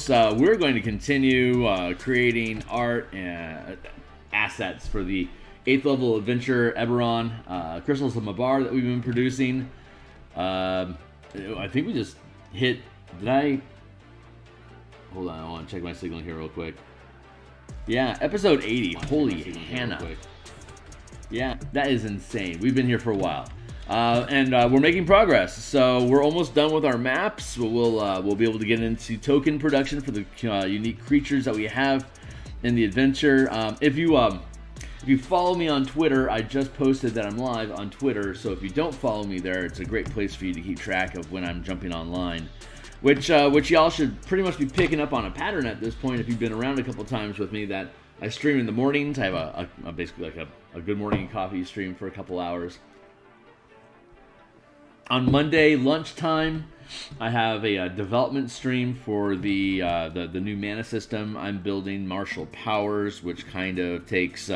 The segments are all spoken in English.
folks. We're going to continue creating art and assets for the 8th level adventure Eberron, Crystals of Mabar that we've been producing. I think we just hit... Did I... Hold on, I want to check my signal here real quick. Yeah, episode 80. Holy Hannah. Yeah, that is insane. We've been here for a while. And we're making progress. So we're almost done with our maps. We'll be able to get into token production for the unique creatures that we have in the adventure. If you follow me on Twitter, I just posted that I'm live on Twitter. So if you don't follow me there, it's a great place for you to keep track of when I'm jumping online. Which y'all should pretty much be picking up on a pattern at this point if you've been around a couple times with me, that I stream in the mornings. I have a basically like a good morning coffee stream for a couple hours. On Monday lunchtime, I have a development stream for the new mana system I'm building, Martial Powers, which kind of takes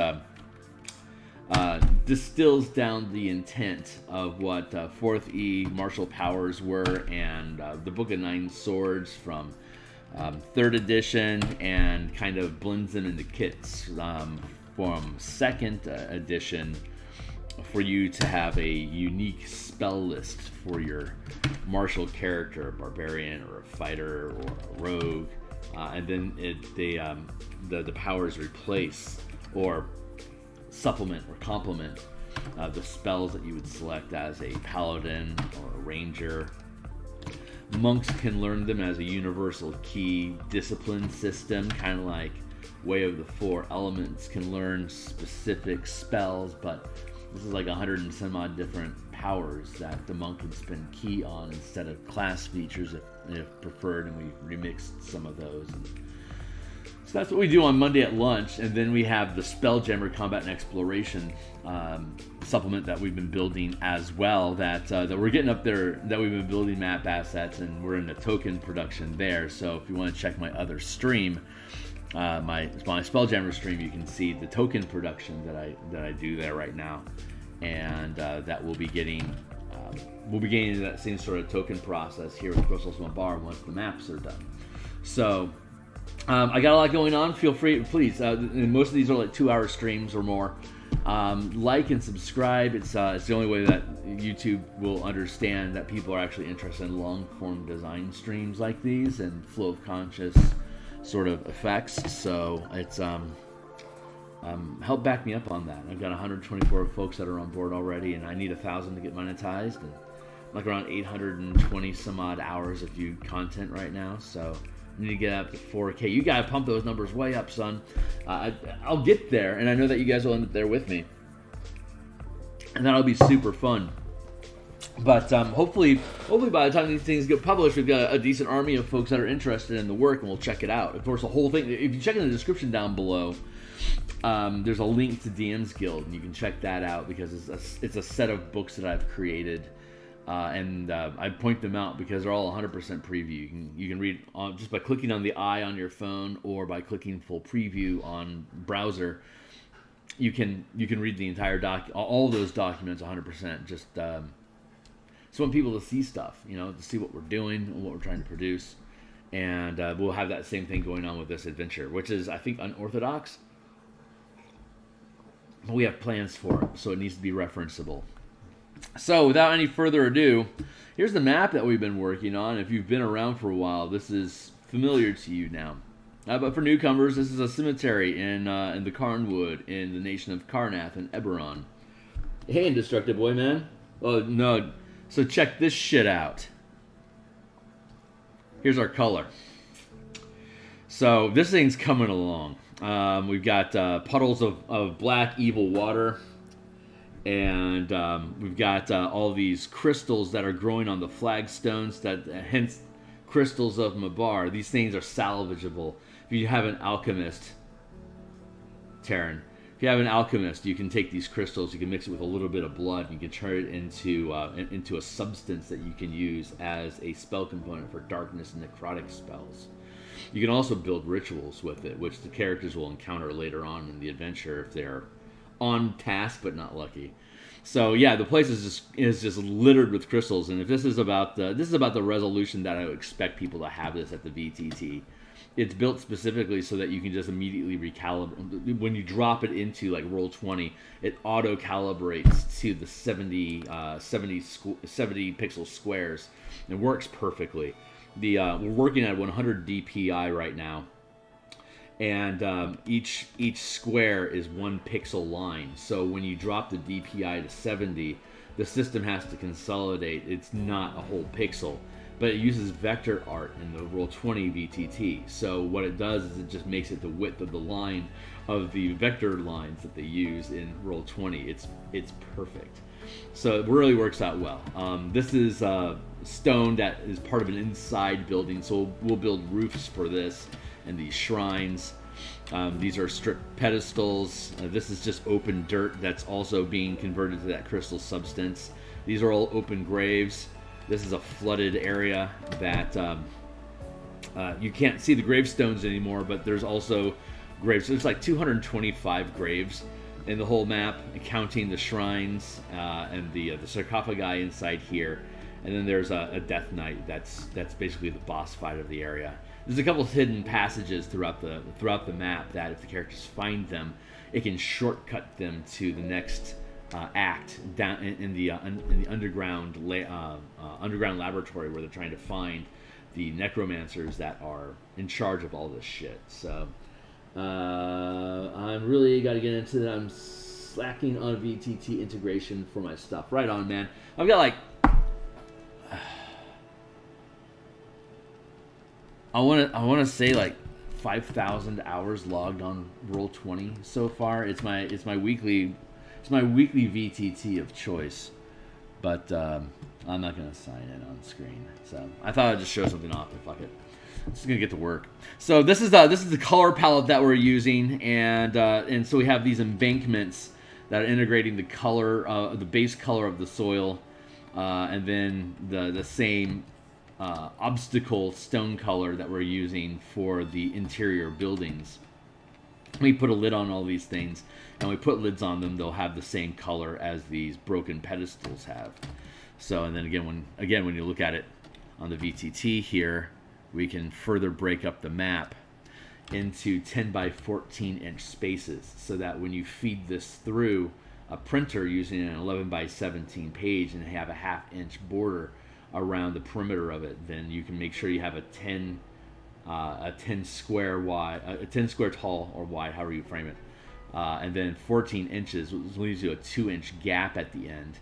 distills down the intent of what 4th E Martial Powers were, and the Book of Nine Swords from 3rd edition, and kind of blends them into kits from 2nd edition for you to have a unique spell list for your martial character, a barbarian or a fighter or a rogue, and then the powers replace or supplement or complement the spells that you would select as a paladin or a ranger. Monks can learn them as a universal key discipline system, kind of like Way of the Four Elements can learn specific spells, but this is like 100 and some odd different powers that the monk can spend key on instead of class features if preferred, and we remixed some of those. So that's what we do on Monday at lunch, and then we have the Spelljammer Combat and Exploration supplement that we've been building as well, that we're getting up there, that we've been building map assets, and we're in the token production there. So if you want to check my other stream, my Spelljammer stream, you can see the token production that I do there right now, and that we'll be getting into that same sort of token process here with Crystals of Mabar once the maps are done. So I got a lot going on. Feel free, please. Most of these are like 2-hour streams or more. Like and subscribe. It's the only way that YouTube will understand that people are actually interested in long-form design streams like these and flow of conscious sort of effects. So it's help back me up on that. I've got 124 folks that are on board already, and I need 1,000 to get monetized, and like around 820 some odd hours of viewed content right now. So I need to get up to 4K. You gotta pump those numbers way up, son. I'll get there, and I know that you guys will end up there with me, and that'll be super fun. But hopefully by the time these things get published, we've got a decent army of folks that are interested in the work, and we'll check it out. Of course, the whole thing, if you check in the description down below, there's a link to DMsGuild, and you can check that out, because it's a set of books that I've created, and I point them out because they're all 100% preview. You can read just by clicking on the eye on your phone, or by clicking full preview on browser. You can read the entire all of those documents 100%. Just so want people to see stuff, to see what we're doing and what we're trying to produce. And we'll have that same thing going on with this adventure, which is, I think, unorthodox. But we have plans for it, so it needs to be referenceable. So without any further ado, here's the map that we've been working on. If you've been around for a while, this is familiar to you now. But for newcomers, this is a cemetery in the Carnwood in the nation of Karnath in Eberron. Hey, Indestructible Boy, man. Oh, no. So check this shit out. Here's our color. So this thing's coming along. We've got puddles of black evil water. And we've got all these crystals that are growing on the flagstones, hence Crystals of Mabar. These things are salvageable. If you have an alchemist, Taryn, if you have an alchemist, you can take these crystals, you can mix it with a little bit of blood, and you can turn it into a substance that you can use as a spell component for darkness and necrotic spells. You can also build rituals with it, which the characters will encounter later on in the adventure if they're on task but not lucky. So yeah, the place is just littered with crystals, and if this is about the resolution that I would expect people to have this at the VTT, it's built specifically so that you can just immediately recalibrate. When you drop it into like Roll20, it auto calibrates to the 70 pixel squares. It works perfectly. We're working at 100 DPI right now, and each square is 1 pixel line. So when you drop the DPI to 70, the system has to consolidate. It's not a whole pixel, but it uses vector art in the Roll20 VTT. So what it does is it just makes it the width of the line of the vector lines that they use in Roll20. It's perfect. So it really works out well. This is stone that is part of an inside building, so we'll build roofs for this and these shrines. These are stripped pedestals. This is just open dirt that's also being converted to that crystal substance. These are all open graves. This is a flooded area that you can't see the gravestones anymore, but there's also graves. So there's like 225 graves in the whole map, counting the shrines and the sarcophagi inside here. And then there's a Death Knight. That's basically the boss fight of the area. There's a couple of hidden passages throughout the map that if the characters find them, it can shortcut them to the next act down in the underground underground laboratory where they're trying to find the necromancers that are in charge of all this shit. So I'm really got to get into that. I'm slacking on VTT integration for my stuff. Right on, man. I've got like I want to say like 5,000 hours logged on Roll20 so far. It's my weekly VTT of choice, but I'm not gonna sign in on screen. So I thought I'd just show something off. But fuck it, I'm just gonna get to work. So this is the color palette that we're using, and so we have these embankments that are integrating the color, the base color of the soil, and then the same obstacle stone color that we're using for the interior buildings. We put a lid on all these things, and we put lids on them. They'll have the same color as these broken pedestals have. So, and then again, when you look at it on the VTT here, we can further break up the map into 10 by 14 inch spaces, so that when you feed this through a printer using an 11 by 17 page and have a 1/2 inch border around the perimeter of it, then you can make sure you have a 10 square wide, a 10 square tall or wide, however you frame it, and then 14 inches, which leaves you a 2-inch gap at the end,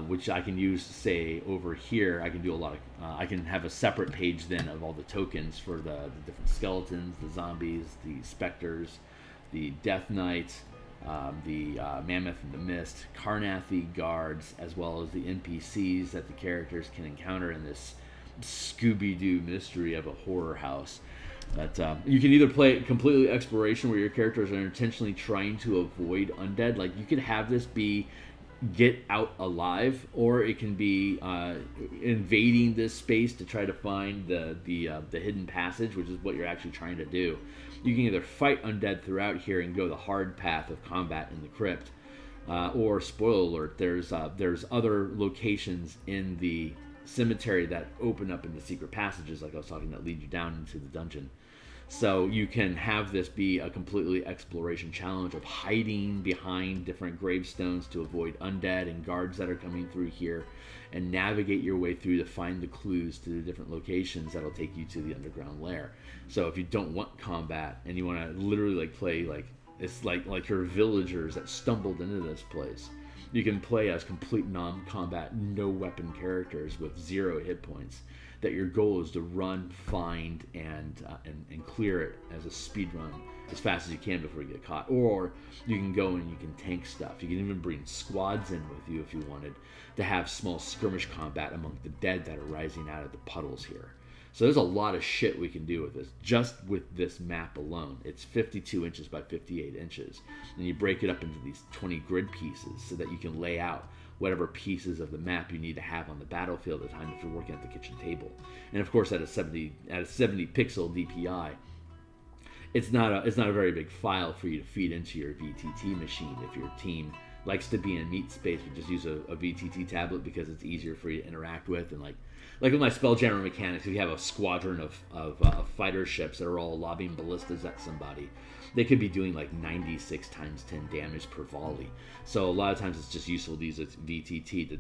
which I can use, say, over here. I can do a lot of, I can have a separate page then of all the tokens for the different skeletons, the zombies, the specters, the Death Knight, the Mammoth and the Mist, Carnathi guards, as well as the NPCs that the characters can encounter in this Scooby-Doo mystery of a horror house. But you can either play it completely exploration, where your characters are intentionally trying to avoid undead. Like, you could have this be get out alive, or it can be invading this space to try to find the hidden passage, which is what you're actually trying to do. You can either fight undead throughout here and go the hard path of combat in the crypt, or, spoiler alert, there's other locations in the cemetery that open up into secret passages, like I was talking, that lead you down into the dungeon. So you can have this be a completely exploration challenge of hiding behind different gravestones to avoid undead and guards that are coming through here, and navigate your way through to find the clues to the different locations that'll take you to the underground lair. So if you don't want combat and you want to literally like play like it's like your villagers that stumbled into this place, you can play as complete non-combat, no weapon characters with 0 hit points. That your goal is to run, find, and clear it as a speed run as fast as you can before you get caught. Or you can go and you can tank stuff. You can even bring squads in with you if you wanted to have small skirmish combat among the dead that are rising out of the puddles here. So there's a lot of shit we can do with this, just with this map alone. It's 52 inches by 58 inches. And you break it up into these 20 grid pieces so that you can lay out whatever pieces of the map you need to have on the battlefield at the time if you're working at the kitchen table. And of course, at a 70 pixel DPI, it's not a very big file for you to feed into your VTT machine if your team likes to be in meat space would just use a VTT tablet because it's easier for you to interact with. And like with my Spelljammer mechanics, if you have a squadron of fighter ships that are all lobbing ballistas at somebody, they could be doing like 96 times 10 damage per volley. So a lot of times it's just useful to use a VTT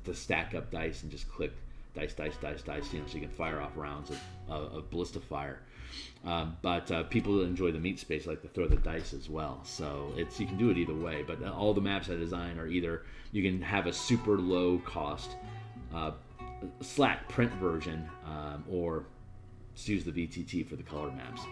to stack up dice and just click dice, so you can fire off rounds of ballista fire. But people that enjoy the meat space like to throw the dice as well. So you can do it either way. But all the maps I design are either you can have a super low cost Slack print version, or just use the VTT for the color maps.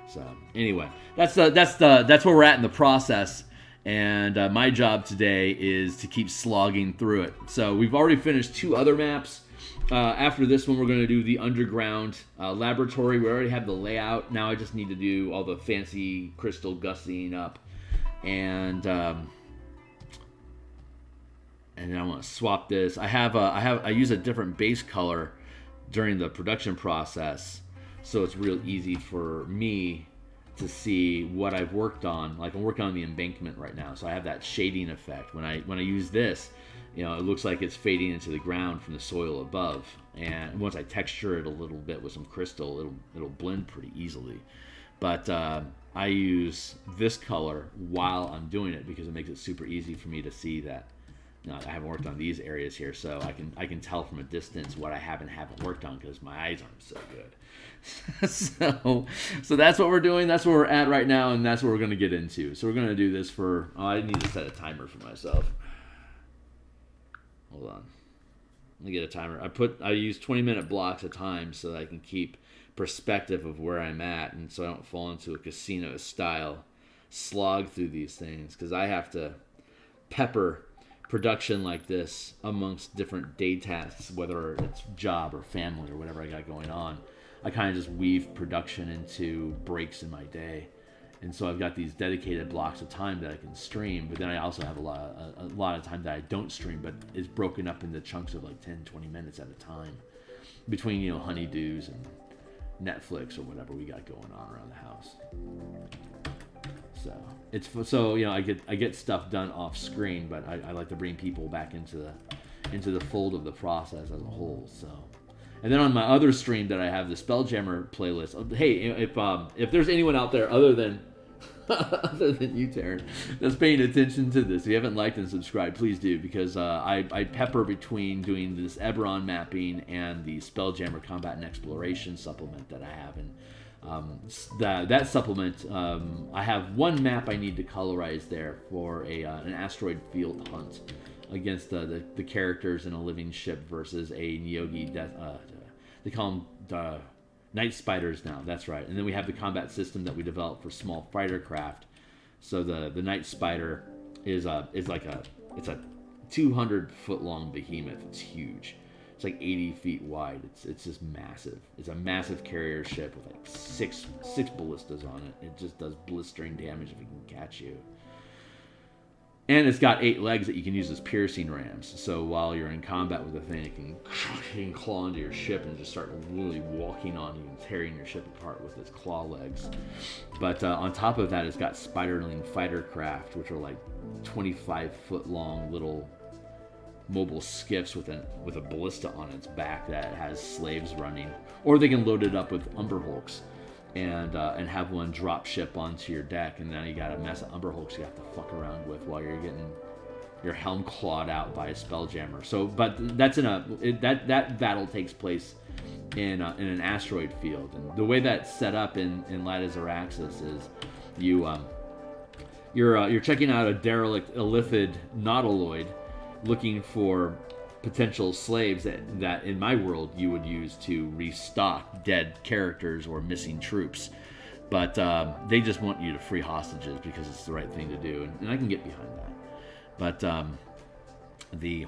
So anyway, that's where we're at in the process. And my job today is to keep slogging through it. So we've already finished 2 other maps. After this one, we're going to do the underground laboratory. We already have the layout. Now I just need to do all the fancy crystal gussing up, and then I want to swap this. I use a different base color during the production process, so it's real easy for me to see what I've worked on. Like I'm working on the embankment right now, so I have that shading effect. When I use this, it looks like it's fading into the ground from the soil above. And once I texture it a little bit with some crystal, it'll blend pretty easily. But I use this color while I'm doing it because it makes it super easy for me to see that. I haven't worked on these areas here, so I can tell from a distance what I haven't worked on because my eyes aren't so good. so that's what we're doing. That's where we're at right now, and that's what we're going to get into. So we're going to do this for. I need to set a timer for myself. Hold on. Let me get a timer. I use 20-minute blocks of time so that I can keep perspective of where I'm at, and so I don't fall into a casino style slog through these things, because I have to pepper production like this amongst different day tasks, whether it's job or family or whatever I got going on. I kind of just weave production into breaks in my day. And so I've got these dedicated blocks of time that I can stream, but then I also have a lot of time that I don't stream, but it's broken up into chunks of like 10, 20 minutes at a time between, honeydews and Netflix or whatever we got going on around the house. So I get stuff done off screen, but I like to bring people back into the fold of the process as a whole. So, and then on my other stream that I have, the Spelljammer playlist. Hey, if there's anyone out there other than you, Taryn, that's paying attention to this, if you haven't liked and subscribed, please do, because I pepper between doing this Eberron mapping and the Spelljammer Combat and Exploration supplement that I have. And that supplement, I have one map I need to colorize there for an asteroid field hunt against the characters in a living ship versus a Neogi. They call them Night Spiders now. That's right. And then we have the combat system that we developed for small fighter craft. So the Night Spider is like a 200-foot long behemoth. It's huge. It's like 80 feet wide. It's just massive. It's a massive carrier ship with like six ballistas on it. It just does blistering damage if it can catch you. And it's got 8 legs that you can use as piercing rams. So while you're in combat with the thing, it can claw into your ship and just start really walking on you and tearing your ship apart with its claw legs. But on top of that, it's got spiderling fighter craft, which are like 25-foot long little mobile skiffs with a ballista on its back that has slaves running. Or they can load it up with Umberhulks and have one drop ship onto your deck, and then you got a mess of Umberhulks you have to fuck around with while you're getting your helm clawed out by a Spelljammer. So, but that's that battle takes place in an asteroid field, and the way that's set up in Light as Araxis is you're checking out a derelict illithid nautiloid, looking for potential slaves that in my world you would use to restock dead characters or missing troops. But they just want you to free hostages because it's the right thing to do, and I can get behind that. But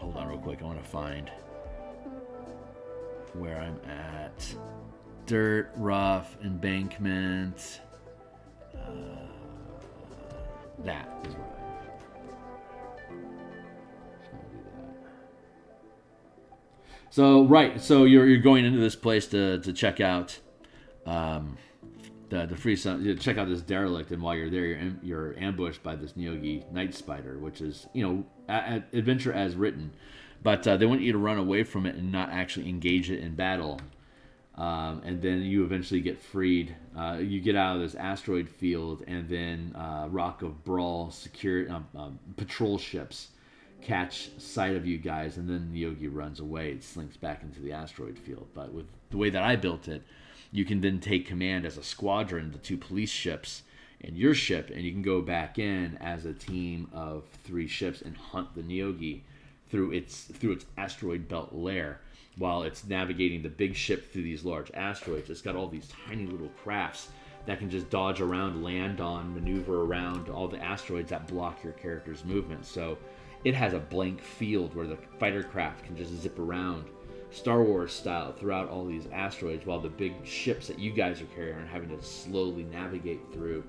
hold on real quick, I want to find where I'm at. Dirt, rough, embankment. That is where So you're going into this place to check out the to free some, you check out this derelict, and while you're there, you're ambushed by this Neogi Night Spider, which is, adventure as written, but they want you to run away from it and not actually engage it in battle. And then you eventually get freed. You get out of this asteroid field, and then Rock of Brawl patrol ships catch sight of you guys, and then Neogi runs away. It slinks back into the asteroid field. But with the way that I built it, you can then take command as a squadron, the 2 police ships and your ship, and you can go back in as a team of 3 ships and hunt the Neogi through its asteroid belt lair. While it's navigating the big ship through these large asteroids, it's got all these tiny little crafts that can just dodge around, land on, maneuver around all the asteroids that block your character's movement. So it has a blank field where the fighter craft can just zip around, Star Wars style, throughout all these asteroids, while the big ships that you guys are carrying are having to slowly navigate through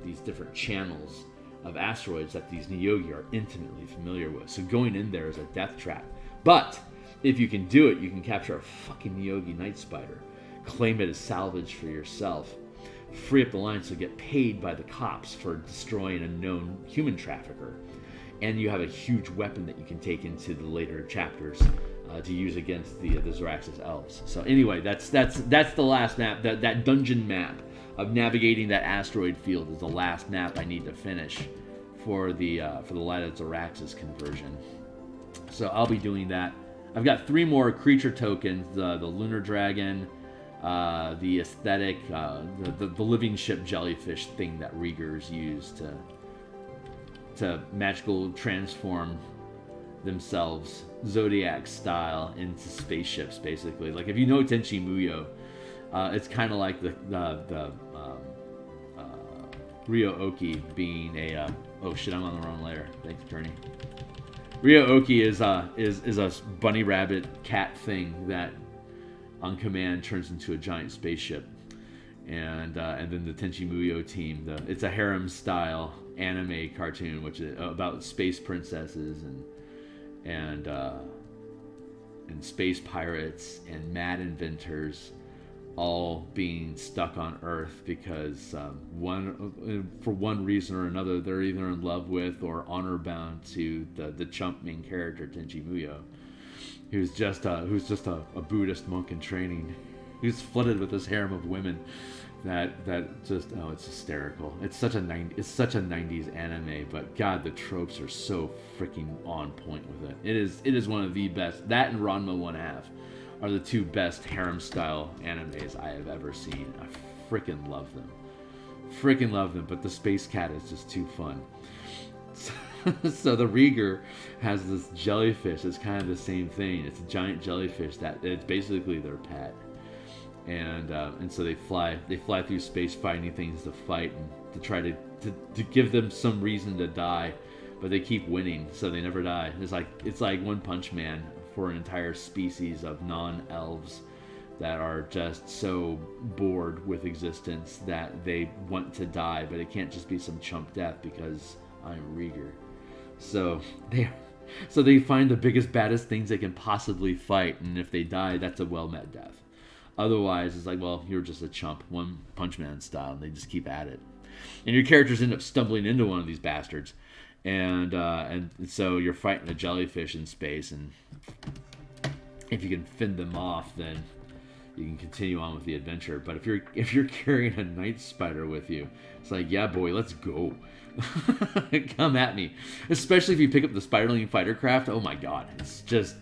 these different channels of asteroids that these Neogi are intimately familiar with. So going in there is a death trap. But if you can do it, you can capture a fucking Neogi Night Spider, claim it as salvage for yourself, free up the line so get paid by the cops for destroying a known human trafficker, and you have a huge weapon that you can take into the later chapters to use against the Zoraxis elves. So anyway, that's the last map. That dungeon map of navigating that asteroid field is the last map I need to finish for the Light of Zoraxis conversion. So I'll be doing that. I've got 3 more creature tokens: the lunar dragon, the aesthetic, the living ship jellyfish thing that Riegers use to magical transform themselves Zodiac style into spaceships, basically. Like, if you know Tenchi Muyo, it's kind of like the Ryo-Oki being a oh shit, I'm on the wrong layer. Thanks, Journey. Ryo-Oki is a bunny rabbit cat thing that on command turns into a giant spaceship, and then the Tenchi Muyo team. It's a harem style anime cartoon, which is about space princesses and space pirates and mad inventors, all being stuck on Earth because for one reason or another, they're either in love with or honor bound to the chump main character Tenchi Muyo, who's just a Buddhist monk in training, who's flooded with this harem of women that just it's hysterical. It's such a 90s anime, but God, the tropes are so freaking on point with it. It is one of the best. That and Ranma 1/2 are the 2 best harem-style animes I have ever seen. I freaking love them. But the Space Cat is just too fun. So the Rieger has this jellyfish. It's kind of the same thing. It's a giant jellyfish that it's basically their pet. And so they fly through space finding things to fight and to try to give them some reason to die, but they keep winning, so they never die. It's like One Punch Man for an entire species of non-elves that are just so bored with existence that they want to die, but it can't just be some chump death because I'm Rieger. So they find the biggest, baddest things they can possibly fight, and if they die, that's a well-met death. Otherwise, it's like, well, you're just a chump, One Punch Man style, and they just keep at it. And your characters end up stumbling into one of these bastards, and so you're fighting a jellyfish in space, and if you can fend them off, then you can continue on with the adventure. But if you're carrying a night spider with you, it's like, yeah, boy, let's go. Come at me. Especially if you pick up the Spiderling fighter craft. Oh my god, it's just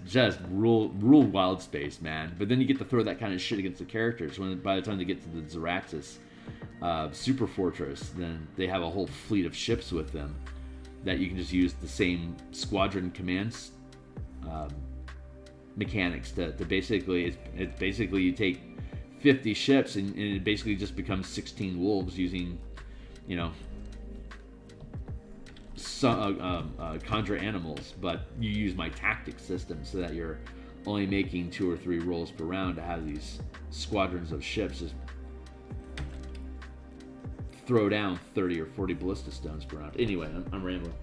rule wild space, man. But then you get to throw that kind of shit against the characters. By the time they get to the Zoraxis super fortress, then they have a whole fleet of ships with them that you can just use the same squadron commands mechanics to basically. It's basically you take 50 ships and it basically just becomes 16 wolves using, conjure animals, but you use my tactics system so that you're only making 2 or 3 rolls per round to have these squadrons of ships just throw down 30 or 40 ballista stones per round. Anyway, I'm rambling.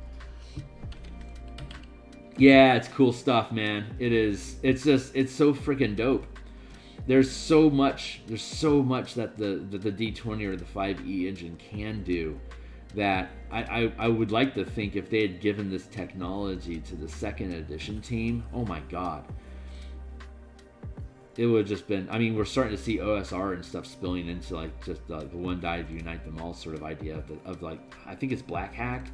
Yeah, it's cool stuff, man. It is. It's so freaking dope. there's so much that the D20 or the 5e engine can do, that I would like to think if they had given this technology to the second edition team, oh my god, it would have just been, I mean, we're starting to see OSR and stuff spilling into like just the one die to unite them all sort of idea of like, I think it's Black Hack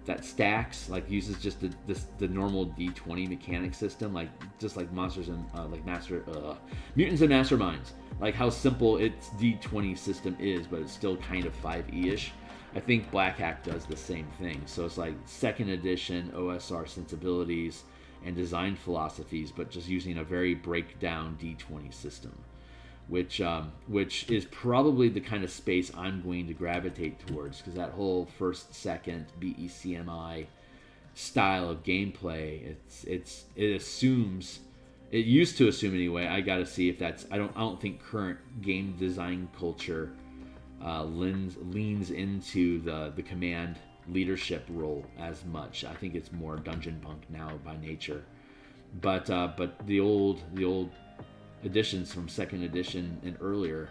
that stacks, like uses just the normal D20 mechanic system, like just like monsters and mutants and masterminds, like how simple its D20 system is, but it's still kind of 5e-ish. I think Black Hack does the same thing. So it's like second edition OSR sensibilities and design philosophies, but just using a very breakdown D20 system, which is probably the kind of space I'm going to gravitate towards, because that whole first, second BECMI style of gameplay, it assumes, it used to assume anyway. I got to see if that's, I don't think current game design culture leans into the command leadership role as much. I think it's more dungeon punk now by nature, but the old editions from second edition and earlier,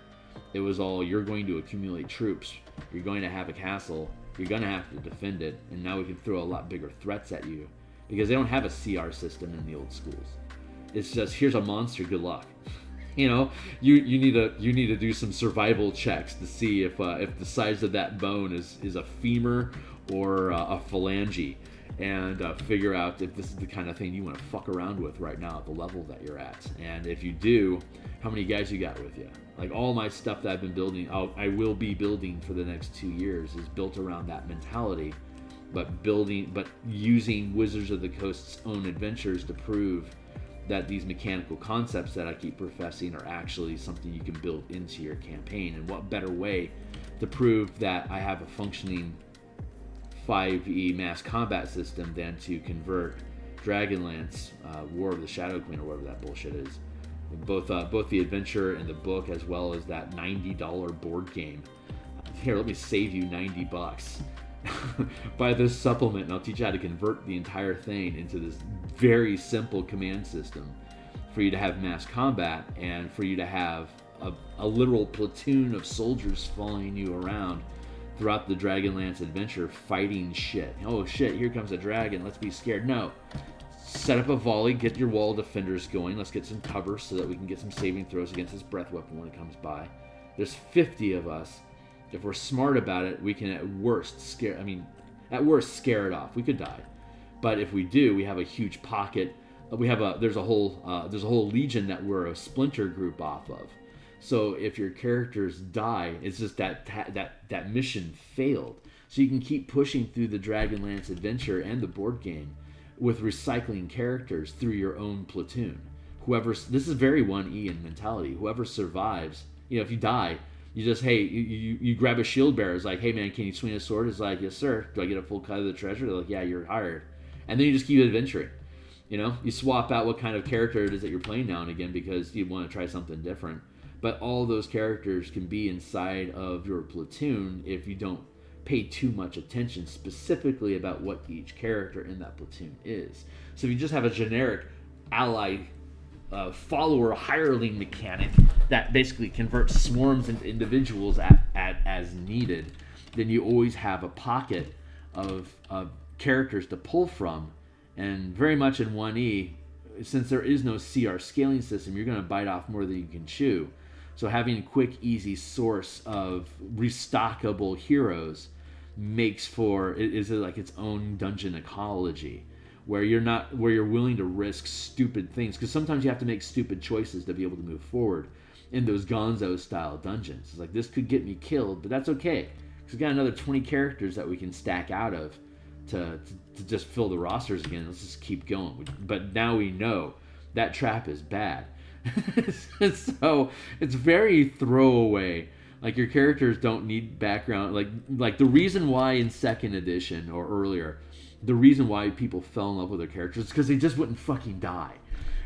it was all, you're going to accumulate troops, you're going to have a castle, you're going to have to defend it, and now we can throw a lot bigger threats at you, because they don't have a CR system in the old schools. It's just, here's a monster, good luck. You know, you need to do some survival checks to see if the size of that bone is a femur or a phalange, and figure out if this is the kind of thing you want to fuck around with right now at the level that you're at. And if you do, how many guys you got with you? Like, all my stuff that I've been building, I will be building for the next 2 years, is built around that mentality, but using Wizards of the Coast's own adventures to prove that these mechanical concepts that I keep professing are actually something you can build into your campaign. And what better way to prove that I have a functioning 5e mass combat system than to convert Dragonlance, War of the Shadow Queen, or whatever that bullshit is, both the adventure and the book, as well as that $90 board game. Here, let me save you $90. Buy this supplement and I'll teach you how to convert the entire thing into this very simple command system for you to have mass combat, and for you to have a literal platoon of soldiers following you around throughout the Dragonlance adventure, fighting shit. Oh shit, here comes a dragon, let's be scared. No. Set up a volley, get your wall defenders going, let's get some cover so that we can get some saving throws against this breath weapon when it comes by. There's 50 of us. If we're smart about it, we can at worst scare it off. We could die. But if we do, we have a huge pocket. There's a whole legion that we're a splinter group off of. So if your characters die, it's just that mission failed. So you can keep pushing through the Dragonlance adventure and the board game with recycling characters through your own platoon. This is very 1E in mentality. Whoever survives, if you die, you just, hey, you grab a shield bearer. It's like, hey man, can you swing a sword? It's like, yes sir. Do I get a full cut of the treasure? They're like, yeah, you're hired. And then you just keep adventuring. You swap out what kind of character it is that you're playing now and again, because you want to try something different. But all those characters can be inside of your platoon if you don't pay too much attention specifically about what each character in that platoon is. So if you just have a generic ally follower hireling mechanic that basically converts swarms into individuals as needed, then you always have a pocket of characters to pull from. And very much in 1E, since there is no CR scaling system, you're going to bite off more than you can chew. So having a quick, easy source of restockable heroes makes for is like its own dungeon ecology, where you're willing to risk stupid things, because sometimes you have to make stupid choices to be able to move forward in those Gonzo style dungeons. It's like, this could get me killed, but that's okay, because we've got another 20 characters that we can stack out of to just fill the rosters again. Let's just keep going. But now we know that trap is bad. So it's very throwaway. Like, your characters don't need background. Like the reason why in second edition or earlier, the reason why people fell in love with their characters is because they just wouldn't fucking die.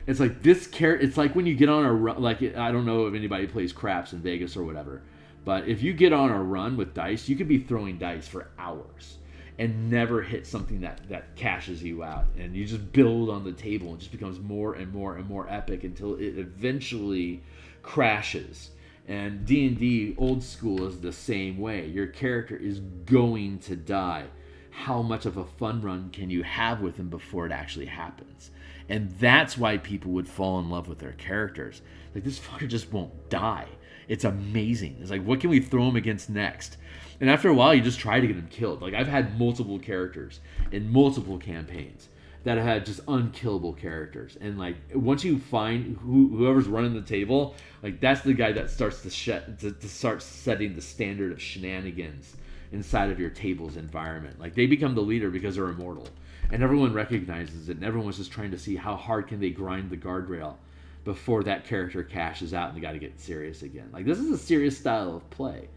It's like it's like when you get on a run, like, I don't know if anybody plays craps in Vegas or whatever, but if you get on a run with dice, you could be throwing dice for hours and never hit something that cashes you out, and you just build on the table and it just becomes more and more and more epic until it eventually crashes. And D&D old school is the same way. Your character is going to die. How much of a fun run can you have with him before it actually happens? And that's why people would fall in love with their characters. Like, this fucker just won't die. It's amazing. It's like, what can we throw him against next? And after a while, you just try to get him killed. Like, I've had multiple characters in multiple campaigns that have had just unkillable characters. And like, once you find whoever's running the table, like, that's the guy that starts to start setting the standard of shenanigans inside of your table's environment. Like, they become the leader because they're immortal, and everyone recognizes it, and everyone's just trying to see how hard can they grind the guardrail before that character cashes out and they got to get serious again. Like, this is a serious style of play,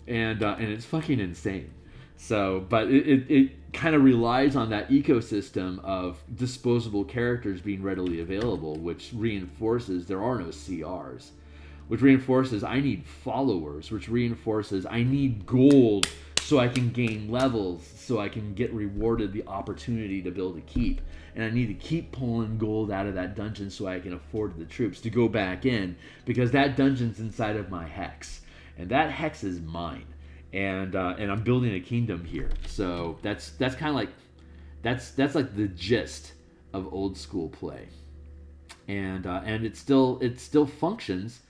and it's fucking insane. So, but it kind of relies on that ecosystem of disposable characters being readily available, which reinforces there are no CRs, which reinforces I need followers, which reinforces I need gold so I can gain levels, so I can get rewarded the opportunity to build a keep. And I need to keep pulling gold out of that dungeon so I can afford the troops to go back in, because that dungeon's inside of my hex. And that hex is mine. And I'm building a kingdom here. So that's kind of like that's like the gist of old school play. And it still functions.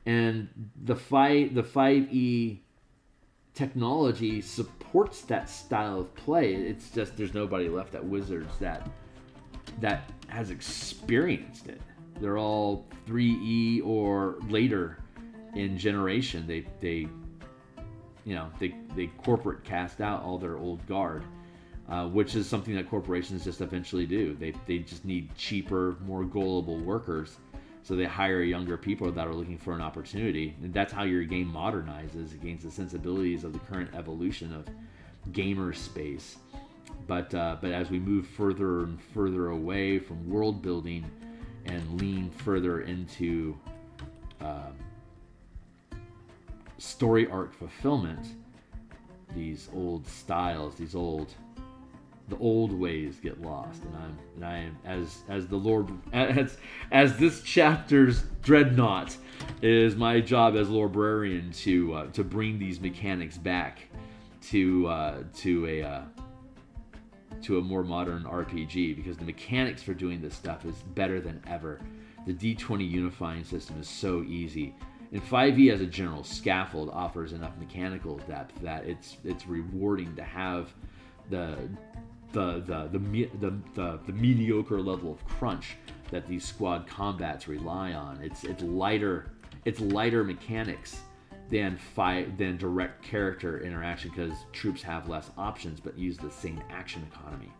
And the 5e technology supports that style of play. It's just there's nobody left at Wizards that has experienced it. They're all 3e or later in generation. They corporate cast out all their old guard, which is something that corporations just eventually do. They just need cheaper, more gullible workers. So they hire younger people that are looking for an opportunity. And that's how your game modernizes against the sensibilities of the current evolution of gamer space. But as we move further and further away from world building and lean further into story arc fulfillment, these old styles, the old ways get lost, and I am as the Lord, as this chapter's dreadnought, is my job as librarian to bring these mechanics back to a more modern RPG, because the mechanics for doing this stuff is better than ever. The D20 unifying system is so easy. And 5e as a general scaffold offers enough mechanical depth that it's rewarding to have the mediocre level of crunch that these squad combats rely on. It's lighter mechanics than direct character interaction, because troops have less options but use the same action economy.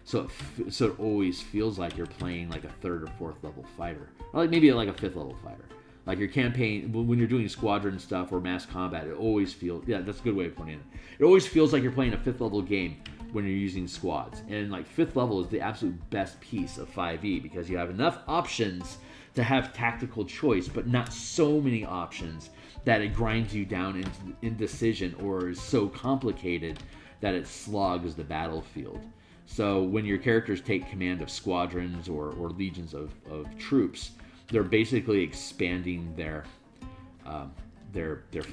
So it always feels like you're playing like a third or fourth level fighter, or like maybe like a fifth level fighter. Like your campaign, when you're doing squadron stuff or mass combat, it always feels, that's a good way of putting it. It always feels like you're playing a fifth level game when you're using squads. And like fifth level is the absolute best piece of 5e, because you have enough options to have tactical choice, but not so many options that it grinds you down into indecision or is so complicated that it slogs the battlefield. So when your characters take command of squadrons or legions of troops, they're basically expanding their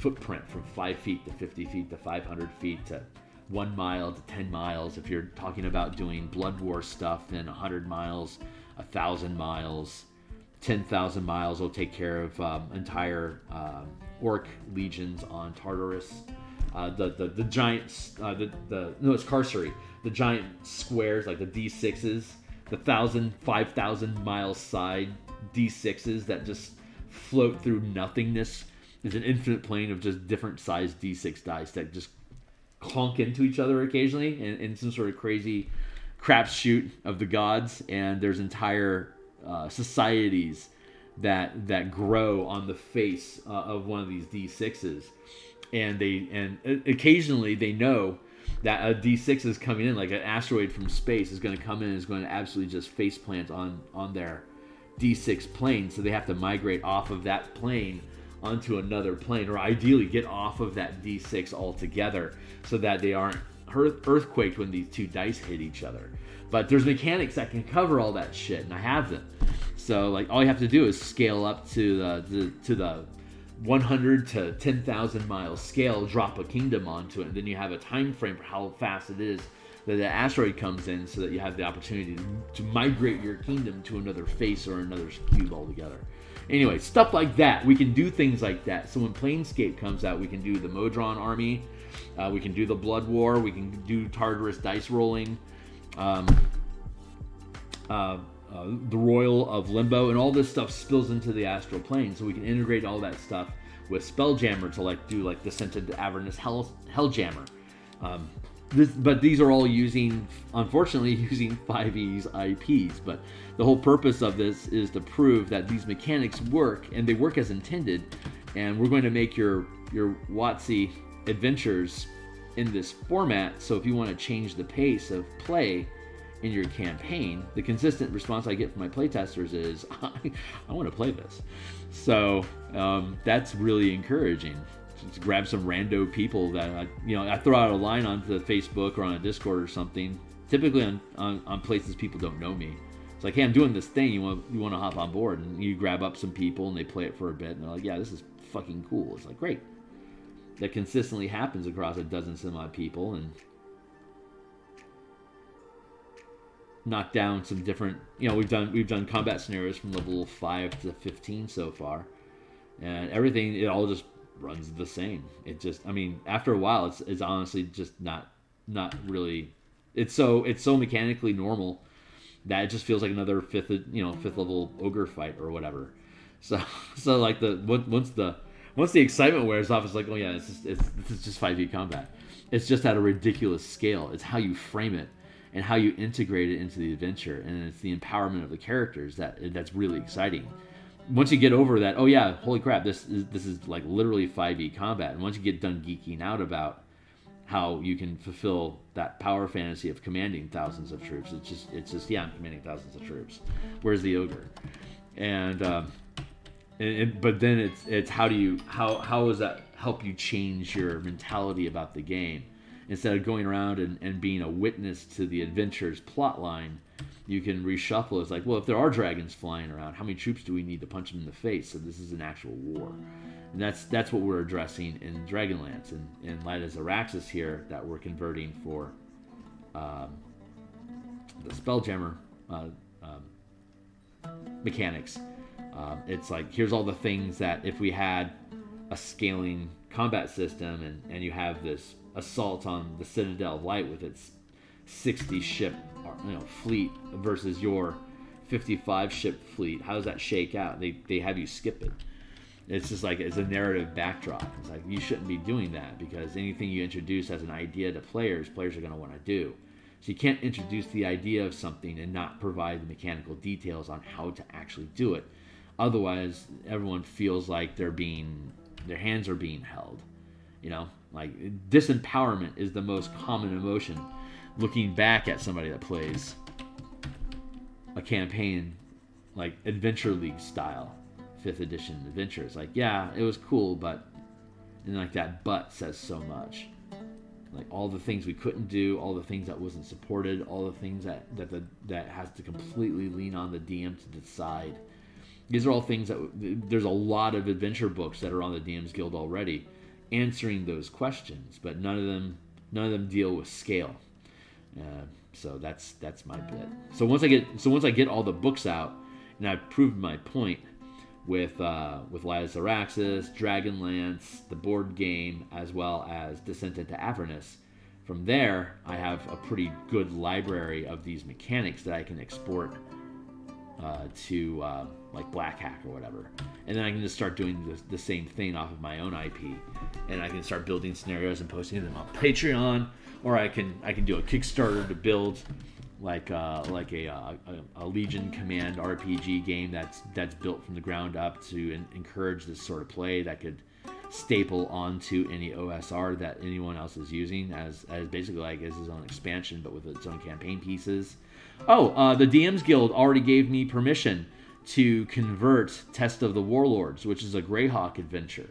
footprint from 5 feet to 50 feet to 500 feet to 1 mile to 10 miles. If you're talking about doing Blood War stuff, then 100 miles, 1,000 miles, 10,000 miles will take care of entire orc legions on Tartarus. The giants, it's Carcery. The giant squares, like the D6s, the 1,000, 5,000 mile side D6s that just float through nothingness. There's an infinite plane of just different sized D6 dice that just clunk into each other occasionally in some sort of crazy crapshoot of the gods. And there's entire societies that grow on the face of one of these D6s, and occasionally they know that a D6 is coming in, like an asteroid from space is going to come in and is going to absolutely just face plant on their D6 plane, so they have to migrate off of that plane onto another plane, or ideally get off of that D6 altogether, so that they aren't earthquaked when these two dice hit each other. But there's mechanics that can cover all that shit, and I have them. So like all you have to do is scale up to the 100 to 10,000 mile scale, drop a kingdom onto it, and then you have a time frame for how fast it is that the asteroid comes in, so that you have the opportunity to migrate your kingdom to another face or another cube altogether. Anyway, stuff like that. We can do things like that. So when Planescape comes out, we can do the Modron army, we can do the Blood War, we can do Tartarus dice rolling, the Royal of Limbo, and all this stuff spills into the astral plane. So we can integrate all that stuff with Spelljammer to like do like Descent into Avernus Helljammer. But these are all unfortunately using 5e's IPs. But the whole purpose of this is to prove that these mechanics work, and they work as intended. And we're going to make your WotC adventures in this format. So if you want to change the pace of play in your campaign, the consistent response I get from my playtesters is, I want to play this. So that's really encouraging. Just grab some rando people that I throw out a line onto Facebook or on a Discord or something. Typically on places people don't know me. It's like, hey, I'm doing this thing. You want to hop on board? And you grab up some people and they play it for a bit, and they're like, yeah, this is fucking cool. It's like, great. That consistently happens across a dozen some odd people, and knock down some different. We've done combat scenarios from level 5 to 15 so far, and everything, it all just runs the same. It just, after a while, it's honestly just not really. It's so mechanically normal that it just feels like another fifth level ogre fight or whatever. So like once the excitement wears off, it's like, oh yeah, this is just 5e combat. It's just at a ridiculous scale. It's how you frame it and how you integrate it into the adventure, and it's the empowerment of the characters that's really exciting. Once you get over that, oh yeah, holy crap, this is like literally 5e combat. And once you get done geeking out about how you can fulfill that power fantasy of commanding thousands of troops, it's just yeah, I'm commanding thousands of troops. Where's the ogre? And but then it's how does that help you change your mentality about the game? Instead of going around and being a witness to the adventure's plot line, you can reshuffle. It's like, well, if there are dragons flying around, how many troops do we need to punch them in the face? So this is an actual war. And that's what we're addressing in Dragonlance and Light as Araxis here, that we're converting for the Spelljammer mechanics. It's like, here's all the things that if we had a scaling combat system and you have this assault on the Citadel of Light with its 60 ship fleet versus your 55 ship fleet, how does that shake out? They have you skip it. It's just like, it's a narrative backdrop. It's like, you shouldn't be doing that, because anything you introduce as an idea to players are going to want to do. So you can't introduce the idea of something and not provide the mechanical details on how to actually do it. Otherwise, everyone feels like their hands are being held. Like, disempowerment is the most common emotion. Looking back at somebody that plays a campaign like Adventure League style, 5th edition adventure, it's like, yeah, it was cool, but, and like that but says so much. Like all the things we couldn't do, all the things that wasn't supported, all the things that has to completely lean on the DM to decide. These are all things that there's a lot of adventure books that are on the DMs Guild already answering those questions, but none of them deal with scale. So that's my bit. So once I get all the books out and I've proved my point with Light as Araxis, Dragonlance, the board game, as well as Descent into Avernus, from there I have a pretty good library of these mechanics that I can export to like Black Hack or whatever, and then I can just start doing the same thing off of my own IP, and I can start building scenarios and posting them on Patreon, or I can do a Kickstarter to build like a Legion Command RPG game that's built from the ground up to encourage this sort of play that could staple onto any OSR that anyone else is using as basically like as its own expansion, but with its own campaign pieces. The DMs Guild already gave me permission to convert Test of the Warlords, which is a Greyhawk adventure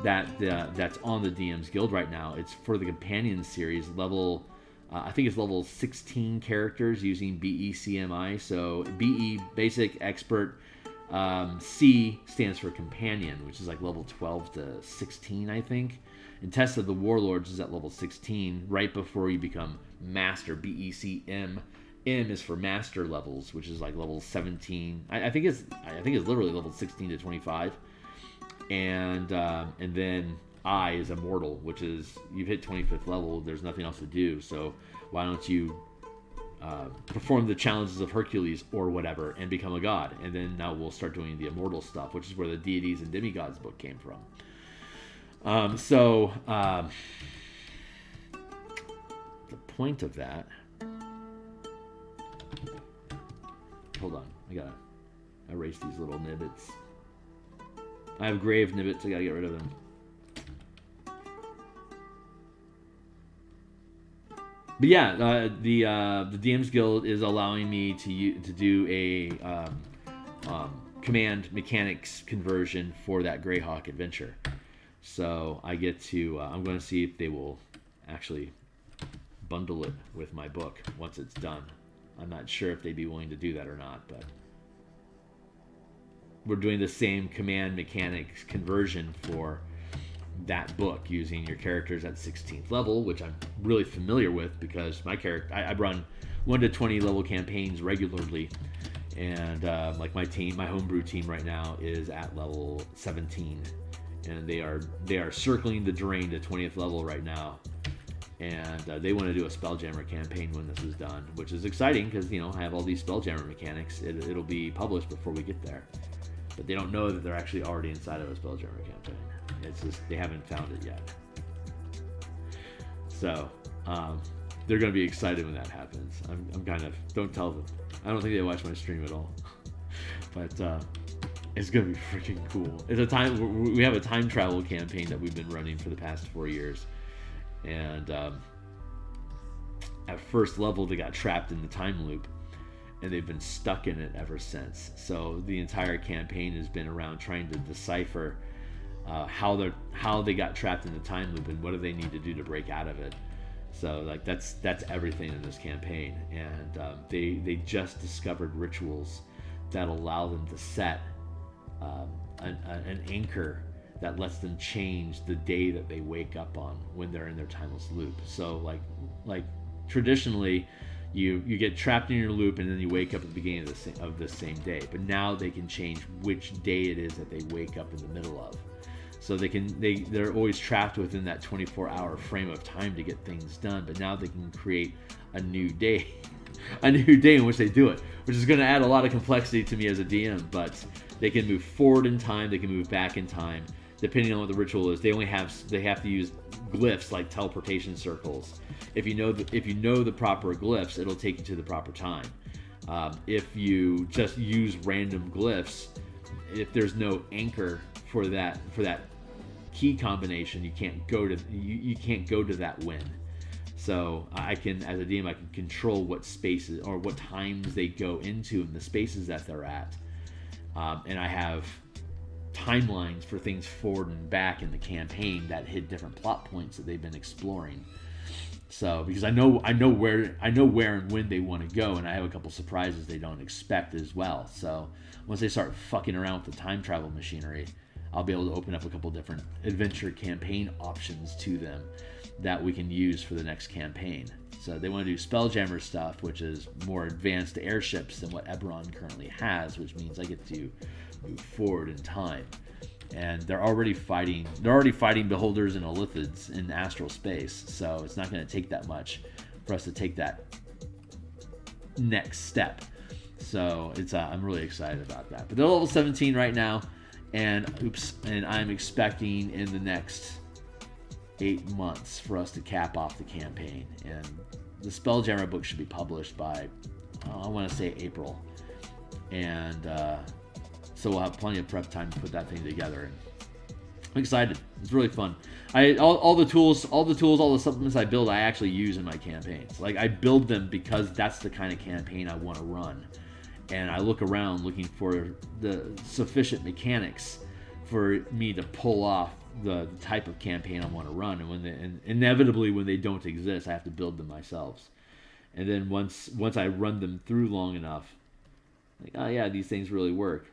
that's on the DMs Guild right now. It's for the companion series, level I think it's level 16 characters using BECMI. So BE, Basic, Expert. C stands for Companion, which is like level 12 to 16, I think. And Test of the Warlords is at level 16, right before you become Master, BECM. M is for Master levels, which is like level 17. I think it's literally level 16 to 25. And then I is Immortal, which is you've hit 25th level. There's nothing else to do. So why don't you perform the challenges of Hercules or whatever and become a god? And then now we'll start doing the Immortal stuff, which is where the Deities and Demigods book came from. The point of that. Hold on, I gotta erase these little nibbits. I have grave nibbits, I gotta get rid of them. But yeah, the DMs Guild is allowing me to do a command mechanics conversion for that Greyhawk adventure. So I get to, I'm going to see if they will actually bundle it with my book once it's done. I'm not sure if they'd be willing to do that or not, but we're doing the same command mechanics conversion for that book using your characters at 16th level, which I'm really familiar with because my character, I run 1 to 20 level campaigns regularly, and like my team, my homebrew team right now is at level 17, and they are circling the drain to 20th level right now, and they want to do a Spelljammer campaign when this is done, which is exciting because I have all these Spelljammer mechanics. It'll be published before we get there, but they don't know that they're actually already inside of a Spelljammer campaign. It's just they haven't found it yet. So they're going to be excited when that happens. I'm kind of, don't tell them. I don't think they watch my stream at all. But it's going to be freaking cool. It's a time, we have a time travel campaign that we've been running for the past 4 years. And at first level, they got trapped in the time loop. And they've been stuck in it ever since. So the entire campaign has been around trying to decipher how they got trapped in the time loop and what do they need to do to break out of it. So like that's everything in this campaign, and they just discovered rituals that allow them to set an anchor that lets them change the day that they wake up on when they're in their timeless loop. So like traditionally you get trapped in your loop and then you wake up at the beginning of the same day, but now they can change which day it is that they wake up in the middle of. So they're always trapped within that 24-hour frame of time to get things done, but now they can create a new day, in which they do it, which is going to add a lot of complexity to me as a DM. But they can move forward in time, they can move back in time, depending on what the ritual is. They have to use glyphs like teleportation circles. If you know the proper glyphs, it'll take you to the proper time. If you just use random glyphs, if there's no anchor for that key combination, you can't go to that win. So I can, as a DM, I can control what spaces or what times they go into and the spaces that they're at, and I have timelines for things forward and back in the campaign that hit different plot points that they've been exploring. So because I know where and when they want to go, and I have a couple surprises they don't expect as well. So once they start fucking around with the time travel machinery, I'll be able to open up a couple different adventure campaign options to them that we can use for the next campaign. So they want to do Spelljammer stuff, which is more advanced airships than what Eberron currently has, which means I get to move forward in time. And they're already fighting beholders and Olithids in astral space, so it's not going to take that much for us to take that next step. So it's I'm really excited about that. But they're level 17 right now. And I'm expecting in the next 8 months for us to cap off the campaign. And the Spelljammer book should be published by, I want to say April. And so we'll have plenty of prep time to put that thing together. And I'm excited. It's really fun. All the tools, all the supplements I build, I actually use in my campaigns. Like I build them because that's the kind of campaign I want to run. And I look around looking for the sufficient mechanics for me to pull off the type of campaign I want to run, and inevitably when they don't exist, I have to build them myself. And then once I run them through long enough, like, oh yeah, these things really work.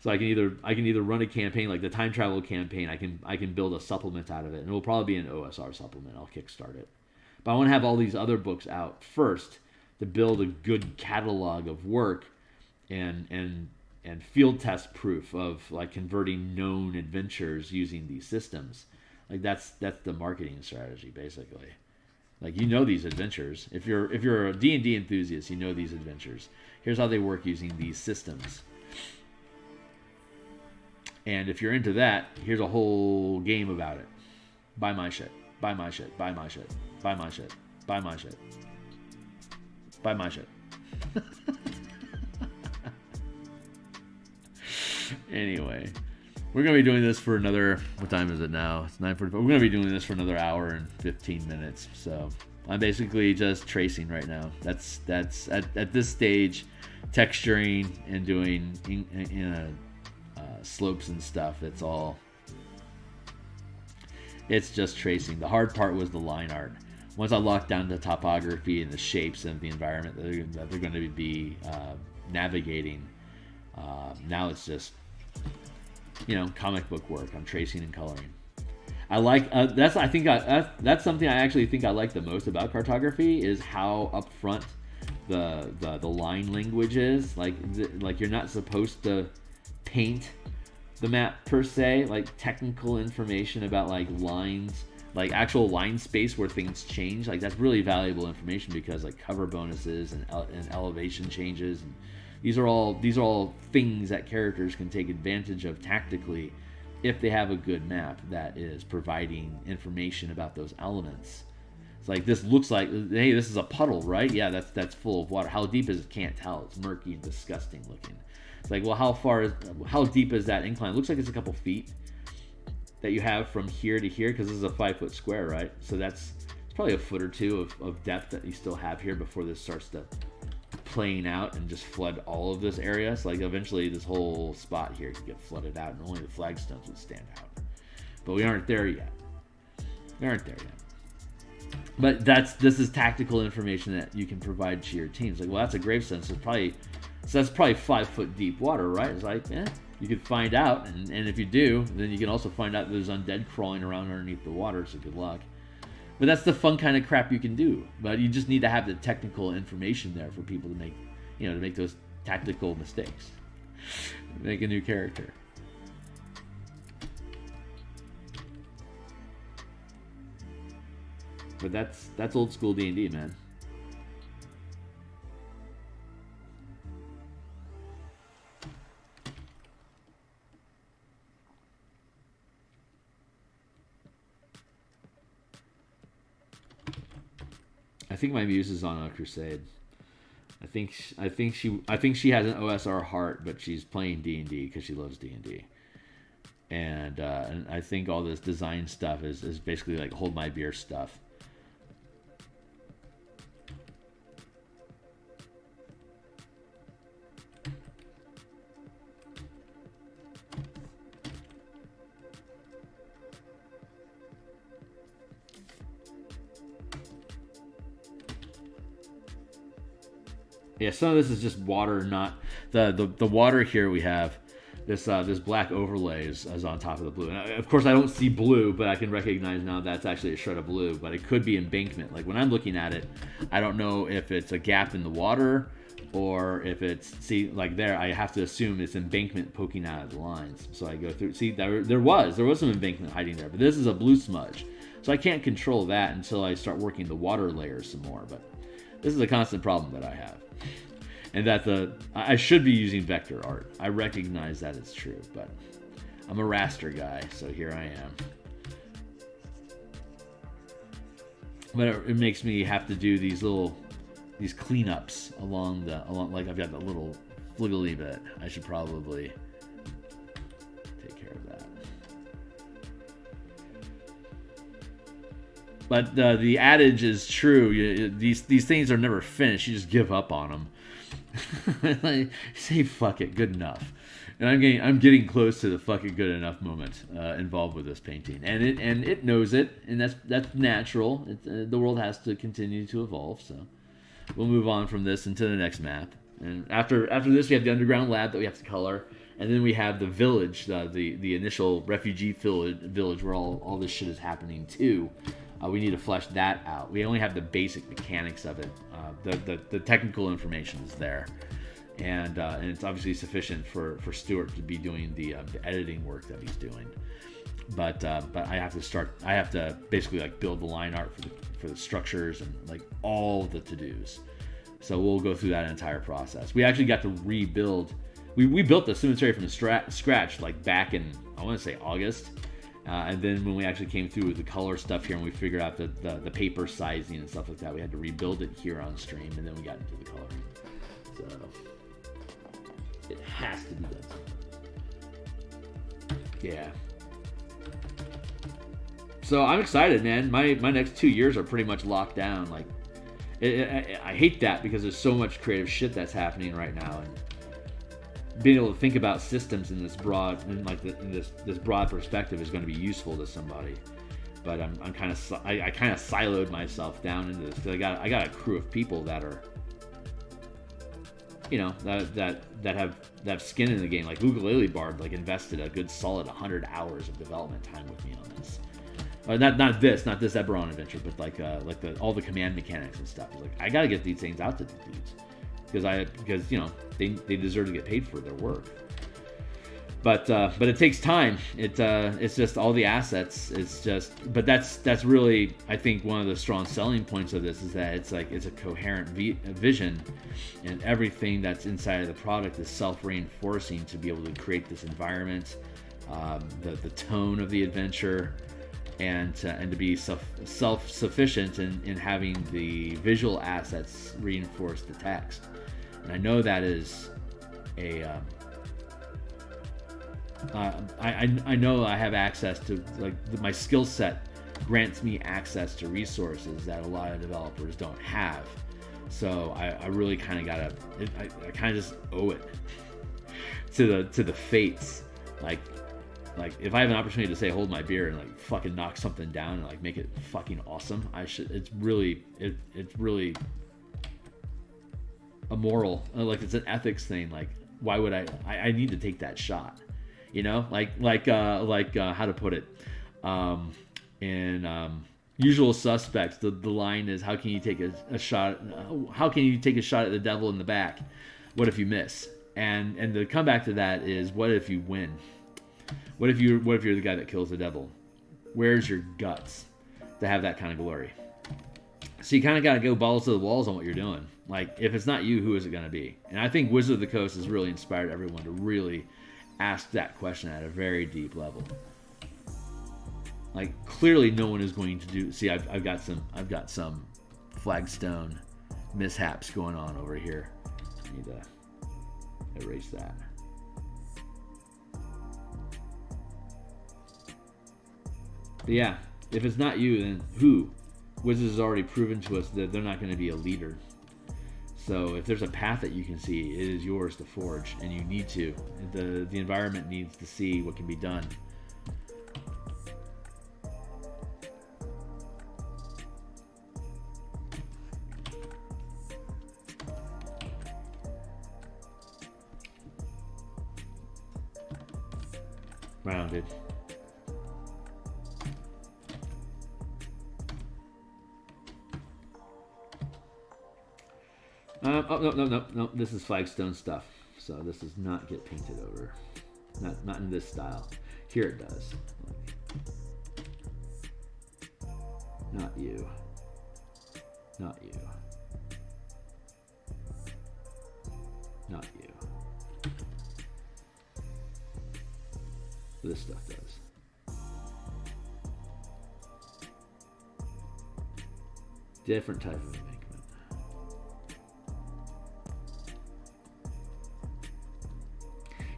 So I can either run a campaign like the time travel campaign. I can build a supplement out of it, and it will probably be an OSR supplement. I'll kickstart it, but I want to have all these other books out first to build a good catalog of work and field test proof of like converting known adventures using these systems. Like that's the marketing strategy basically. Like, you know these adventures. If you're a D&D enthusiast, you know these adventures. Here's how they work using these systems. And if you're into that, here's a whole game about it. Buy my shit. Buy my shit. Buy my shit. Buy my shit. Buy my shit. Buy my shit. Anyway, we're going to be doing this for another, what time is it now? It's 9:45. We're going to be doing this for another hour and 15 minutes. So I'm basically just tracing right now. That's at this stage, texturing and doing slopes and stuff. It's just tracing. The hard part was the line art. Once I locked down the topography and the shapes of the environment that they're going to be navigating, now it's just, comic book work. I'm tracing and coloring. I like that's something I actually think I like the most about cartography is how upfront the line language is. Like you're not supposed to paint the map per se, like technical information about like lines, like actual line space where things change. Like that's really valuable information because like cover bonuses and elevation changes, and these are all things that characters can take advantage of tactically if they have a good map that is providing information about those elements. It's like, this looks like, hey, this is a puddle, right? Yeah, that's full of water. How deep is it? Can't tell. It's murky and disgusting looking. It's like, well, how deep is that incline? It looks like it's a couple feet that you have from here to here, because this is a 5-foot square, right? So it's probably a foot or two of depth that you still have here before this starts to playing out and just flood all of this area. So like eventually this whole spot here could get flooded out and only the flagstones would stand out. But we aren't there yet. But this is tactical information that you can provide to your teams. Like, well, that's a gravestone, so that's probably 5 foot deep water, right? It's like, you could find out, and if you do, then you can also find out there's undead crawling around underneath the water, so good luck. But that's the fun kind of crap you can do. But you just need to have the technical information there for people to make those tactical mistakes. Make a new character. But that's old school D&D, man. I think my muse is on a crusade. I think she has an OSR heart, but she's playing D&D because she loves D&D. And I think all this design stuff is basically like hold my beer stuff. Yeah, some of this is just water, not the water here. We have this black overlay is on top of the blue. And of course, I don't see blue, but I can recognize now that's actually a shred of blue. But it could be embankment. Like when I'm looking at it, I don't know if it's a gap in the water or if it's like there. I have to assume it's embankment poking out of the lines. So I go through. See, there was some embankment hiding there, but this is a blue smudge. So I can't control that until I start working the water layers some more. But this is a constant problem that I have. And that I should be using vector art. I recognize that it's true, but I'm a raster guy, so here I am. But it makes me have to do these cleanups along like I've got the little fliggly bit. I should probably take care of that. But the adage is true. These things are never finished. You just give up on them. Say fuck it, good enough. And I'm getting close to the fucking good enough moment involved with this painting, and it knows it, and that's natural. The world has to continue to evolve, so we'll move on from this into the next map. And after this, we have the underground lab that we have to color, and then we have the village, the initial refugee village where all this shit is happening too. We need to flesh that out. We only have the basic mechanics of it. The technical information is there. And it's obviously sufficient for Stuart to be doing the editing work that he's doing, but I have to basically like build the line art for the structures and like all the to-dos. So we'll go through that entire process. We actually got to rebuild. We built the cemetery from scratch like back in, I want to say, August, and then when we actually came through with the color stuff here and we figured out the paper sizing and stuff like that, we had to rebuild it here on stream, and then we got into the coloring. So it has to be done. Yeah. So I'm excited, man. My next 2 years are pretty much locked down. Like, I hate that because there's so much creative shit that's happening right now, and being able to think about systems in this broad, this broad perspective is going to be useful to somebody. But I kind of siloed myself down into this because I got a crew of people that are, you know, that have skin in the game. Like Ukulele Bard, like invested a good solid 100 hours of development time with me on this. Not this Eberron adventure, but like all the command mechanics and stuff. Like I got to get these things out to the dudes because you know they deserve to get paid for their work. But it takes time. It's just all the assets. But that's really, I think, one of the strong selling points of this is that it's a coherent vision, and everything that's inside of the product is self-reinforcing to be able to create this environment, the tone of the adventure, and to be self-sufficient in having the visual assets reinforce the text. And I know that is I know I have access to, like, my skill set grants me access to resources that a lot of developers don't have. So I really kind of I kind of just owe it to the fates. Like if I have an opportunity to say hold my beer and like fucking knock something down and like make it fucking awesome, I should. It's really a moral, like it's an ethics thing. Like why would I need to take that shot? You know, like how to put it, in Usual Suspects, the line is, how can you take a shot? How can you take a shot at the devil in the back? What if you miss? And the comeback to that is, what if you win? What if you're the guy that kills the devil? Where's your guts to have that kind of glory? So you kind of got to go balls to the walls on what you're doing. Like, if it's not you, who is it going to be? And I think Wizard of the Coast has really inspired everyone to really ask that question at a very deep level. Like, clearly no one is going to do. See, I've got some flagstone mishaps going on over here. I need to erase that. But yeah, if it's not you, then who? Wizards has already proven to us that they're not going to be a leader. So if there's a path that you can see, it is yours to forge, and you need to. The environment needs to see what can be done. Rounded. Oh, no. This is flagstone stuff. So this does not get painted over. Not in this style. Here it does. Not you. Not you. Not you. This stuff does. Different type of embankment.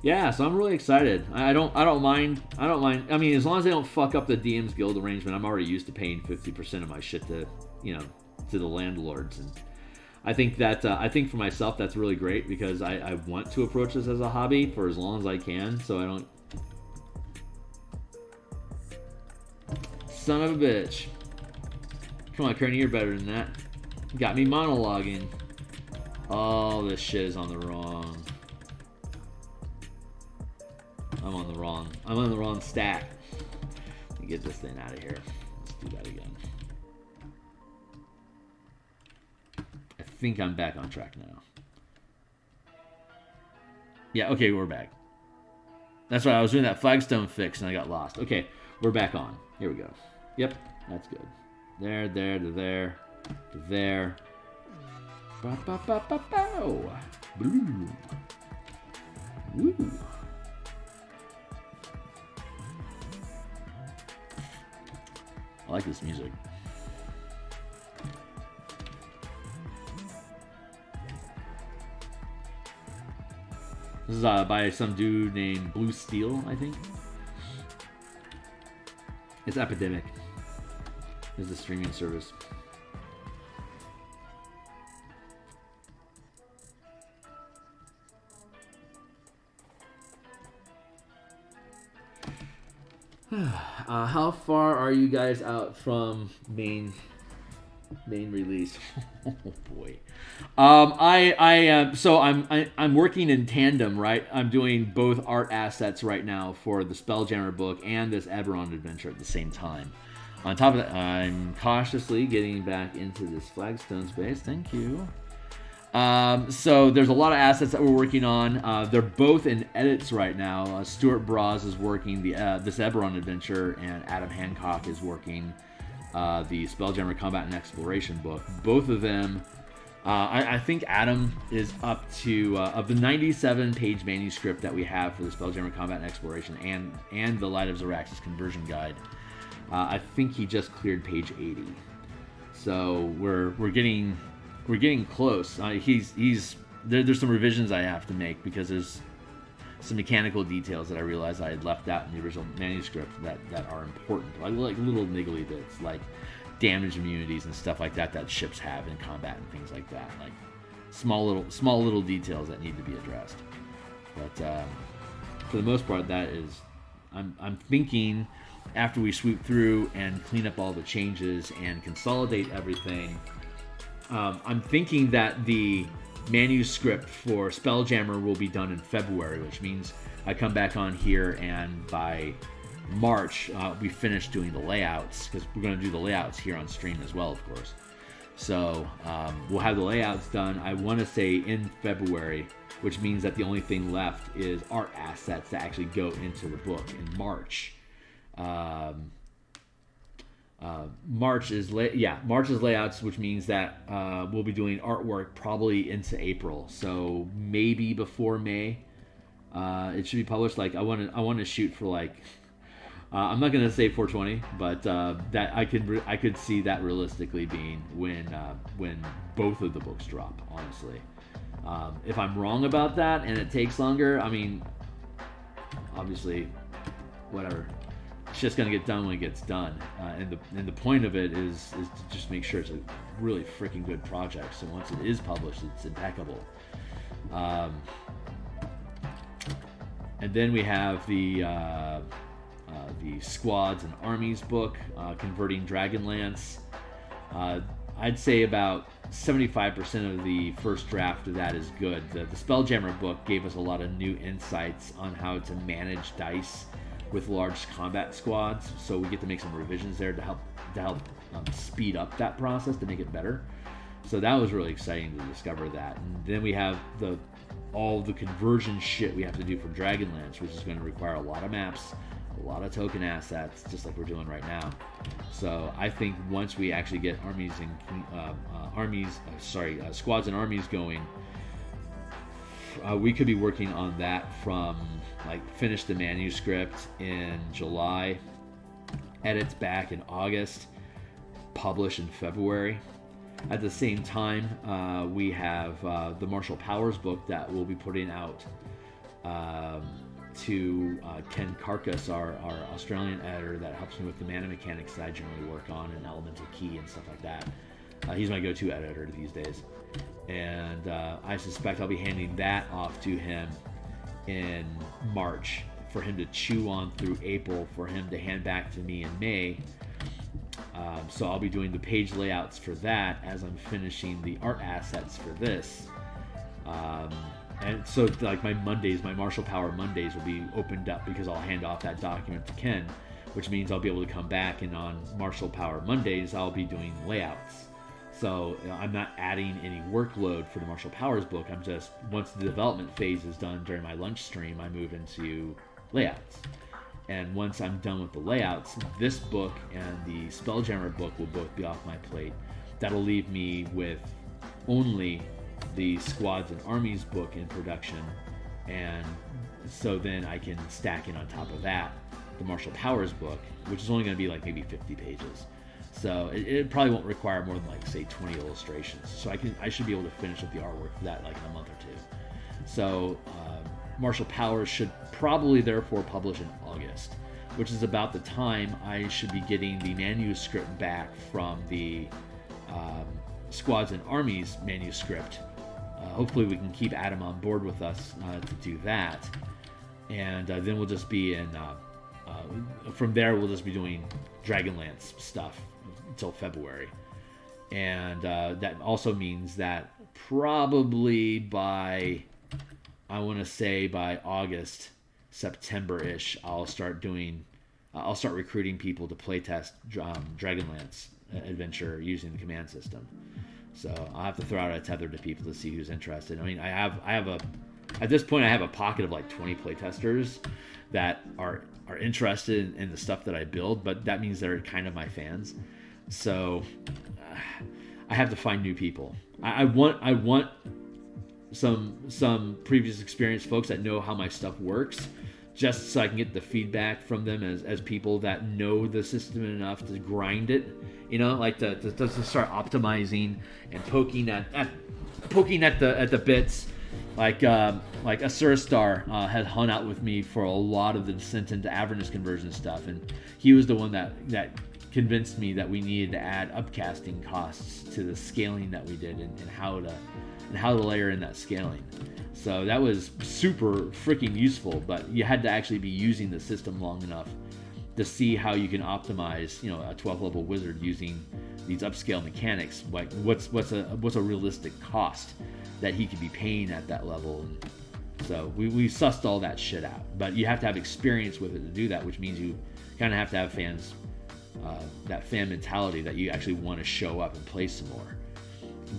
Yeah, so I'm really excited. I don't mind. I mean, as long as they don't fuck up the DMsGuild arrangement, I'm already used to paying 50% of my shit to the landlords, and I think that I think for myself that's really great because I want to approach this as a hobby for as long as I can, so I don't. Son of a bitch! Come on, Kearney, you're better than that. Got me monologuing. Oh, this shit is on the wrong. I'm on the wrong stat. Let me get this thing out of here. Let's do that again. I think I'm back on track now. Yeah, okay, we're back. That's right, I was doing that flagstone fix and I got lost. Okay, we're back on. Here we go. Yep, that's good. There, there, to there, to there. Ba, ba, ba, ba, bow. Blue. Woo. I like this music. This is by some dude named Blue Steel, I think. It's Epidemic. This is a streaming service. How far are you guys out from main release? Oh boy. I'm working in tandem, right? I'm doing both art assets right now for the Spelljammer book and this Eberron adventure at the same time. On top of that, I'm cautiously getting back into this flagstone space. Thank you. So there's a lot of assets that we're working on. They're both in edits right now. Stuart Braz is working this Eberron adventure, and Adam Hancock is working the Spelljammer Combat and Exploration book. Both of them, I think Adam is up to of the 97-page manuscript that we have for the Spelljammer Combat and Exploration and the Light of Xerax's conversion guide. I think he just cleared page 80. So we're getting close. There's some revisions I have to make because there's some mechanical details that I realized I had left out in the original manuscript that are important. Like little niggly bits, like damage immunities and stuff like that ships have in combat and things like that. Like small little details that need to be addressed. But for the most part, that is, I'm thinking after we sweep through and clean up all the changes and consolidate everything. I'm thinking that the manuscript for Spelljammer will be done in February, which means I come back on here and by March we finish doing the layouts, because we're going to do the layouts here on stream as well, of course. So we'll have the layouts done, I want to say in February, which means that the only thing left is art assets that actually go into the book in March. March is layouts, which means that we'll be doing artwork probably into April. So maybe before May, it should be published. Like I want to shoot for like I'm not gonna say 420, but that I could see that realistically being when both of the books drop. Honestly, if I'm wrong about that and it takes longer, I mean, obviously, whatever. It's just gonna get done when it gets done, and the point of it is to just make sure it's a really freaking good project. So once it is published, it's impeccable. And then we have the Squads and Armies book, converting Dragonlance. I'd say about 75% of the first draft of that is good. The Spelljammer book gave us a lot of new insights on how to manage dice with large combat squads, so we get to make some revisions there to help speed up that process to make it better. So that was really exciting to discover that. And then we have all the conversion shit we have to do for Dragonlance, which is going to require a lot of maps, a lot of token assets, just like we're doing right now. So I think once we actually get squads and armies going, we could be working on that from finish the manuscript in July, edits back in August, publish in February. At the same time, we have the Martial Powers book that we'll be putting out to Ken Karkas, our Australian editor that helps me with the mana mechanics that I generally work on and elemental key and stuff like that. He's my go-to editor these days. And I suspect I'll be handing that off to him in March for him to chew on through April, for him to hand back to me in May. So I'll be doing the page layouts for that as I'm finishing the art assets for this. And so like my Mondays, my Martial Power Mondays will be opened up because I'll hand off that document to Ken, which means I'll be able to come back, and on Martial Power Mondays I'll be doing layouts. So I'm not adding any workload for the Martial Powers book. I'm just, once the development phase is done during my lunch stream, I move into layouts. And once I'm done with the layouts, this book and the Spelljammer book will both be off my plate. That'll leave me with only the Squads and Armies book in production. And so then I can stack in on top of that the Martial Powers book, which is only going to be like maybe 50 pages. So it probably won't require more than like, say, 20 illustrations. So I should be able to finish up the artwork for that like in a month or two. So Martial Powers should probably therefore publish in August, which is about the time I should be getting the manuscript back from the Squads and Armies manuscript. Hopefully we can keep Adam on board with us to do that. And then we'll just be in, from there we'll just be doing Dragonlance stuff until February. And that also means that probably by, I want to say by August, September-ish, I'll start recruiting people to playtest Dragonlance adventure using the command system. So I'll have to throw out a tether to people to see who's interested. I mean, at this point I have a pocket of like 20 playtesters that are interested in the stuff that I build, but that means they're kind of my fans. So I have to find new people. I want some previous experienced folks that know how my stuff works, just so I can get the feedback from them as people that know the system enough to grind it, like to start optimizing and poking at the bits. Like Asurstar had hung out with me for a lot of the Descent into Avernus conversion stuff, and he was the one that convinced me that we needed to add upcasting costs to the scaling that we did, and how to layer in that scaling. So that was super freaking useful, but you had to actually be using the system long enough to see how you can optimize, a 12th level wizard using these upscale mechanics. Like what's a realistic cost that he could be paying at that level. And so we sussed all that shit out, but you have to have experience with it to do that, which means you kind of have to have fans, that fan mentality that you actually want to show up and play some more.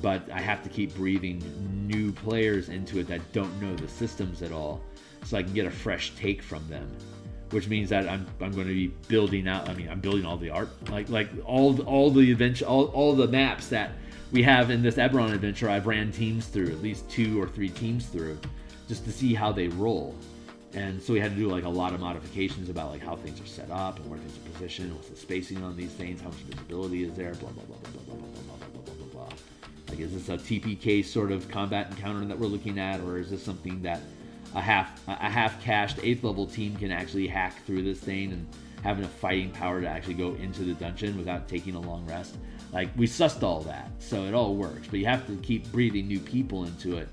But I have to keep breathing new players into it that don't know the systems at all, so I can get a fresh take from them. Which means that I'm going to be building out. I mean, I'm building all the art, like all the adventure, all the maps that we have in this Eberron adventure. I've ran teams through, at least 2 or 3 teams through, just to see how they roll. And so we had to do like a lot of modifications about like how things are set up and where things are positioned, what's the spacing on these things, how much visibility is there, blah blah blah blah blah blah blah blah blah blah blah blah. Like, is this a TPK sort of combat encounter that we're looking at, or is this something that a half cached 8th level team can actually hack through this thing and have enough fighting power to actually go into the dungeon without taking a long rest? Like, we sussed all that, so it all works. But you have to keep breathing new people into it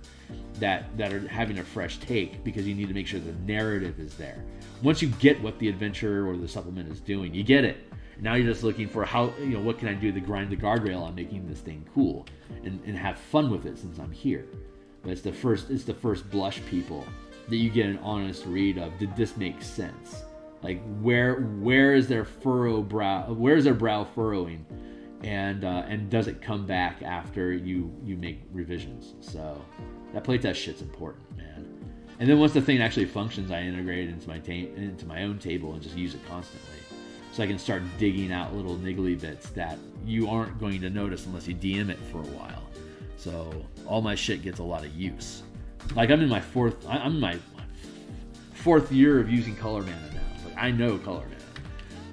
that are having a fresh take, because you need to make sure the narrative is there. Once you get what the adventure or the supplement is doing, you get it. Now you're just looking for how, what can I do to grind the guardrail on making this thing cool and have fun with it since I'm here. But it's the first blush people that you get an honest read of. Did this make sense? Like, where is their brow furrowing, and does it come back after you make revisions? So that playtest shit's important, man. And then once the thing actually functions, I integrate it into my own table and just use it constantly, so I can start digging out little niggly bits that you aren't going to notice unless you DM it for a while. So all my shit gets a lot of use. Like, I'm in my fourth year of using color mana now. Like, I know color mana.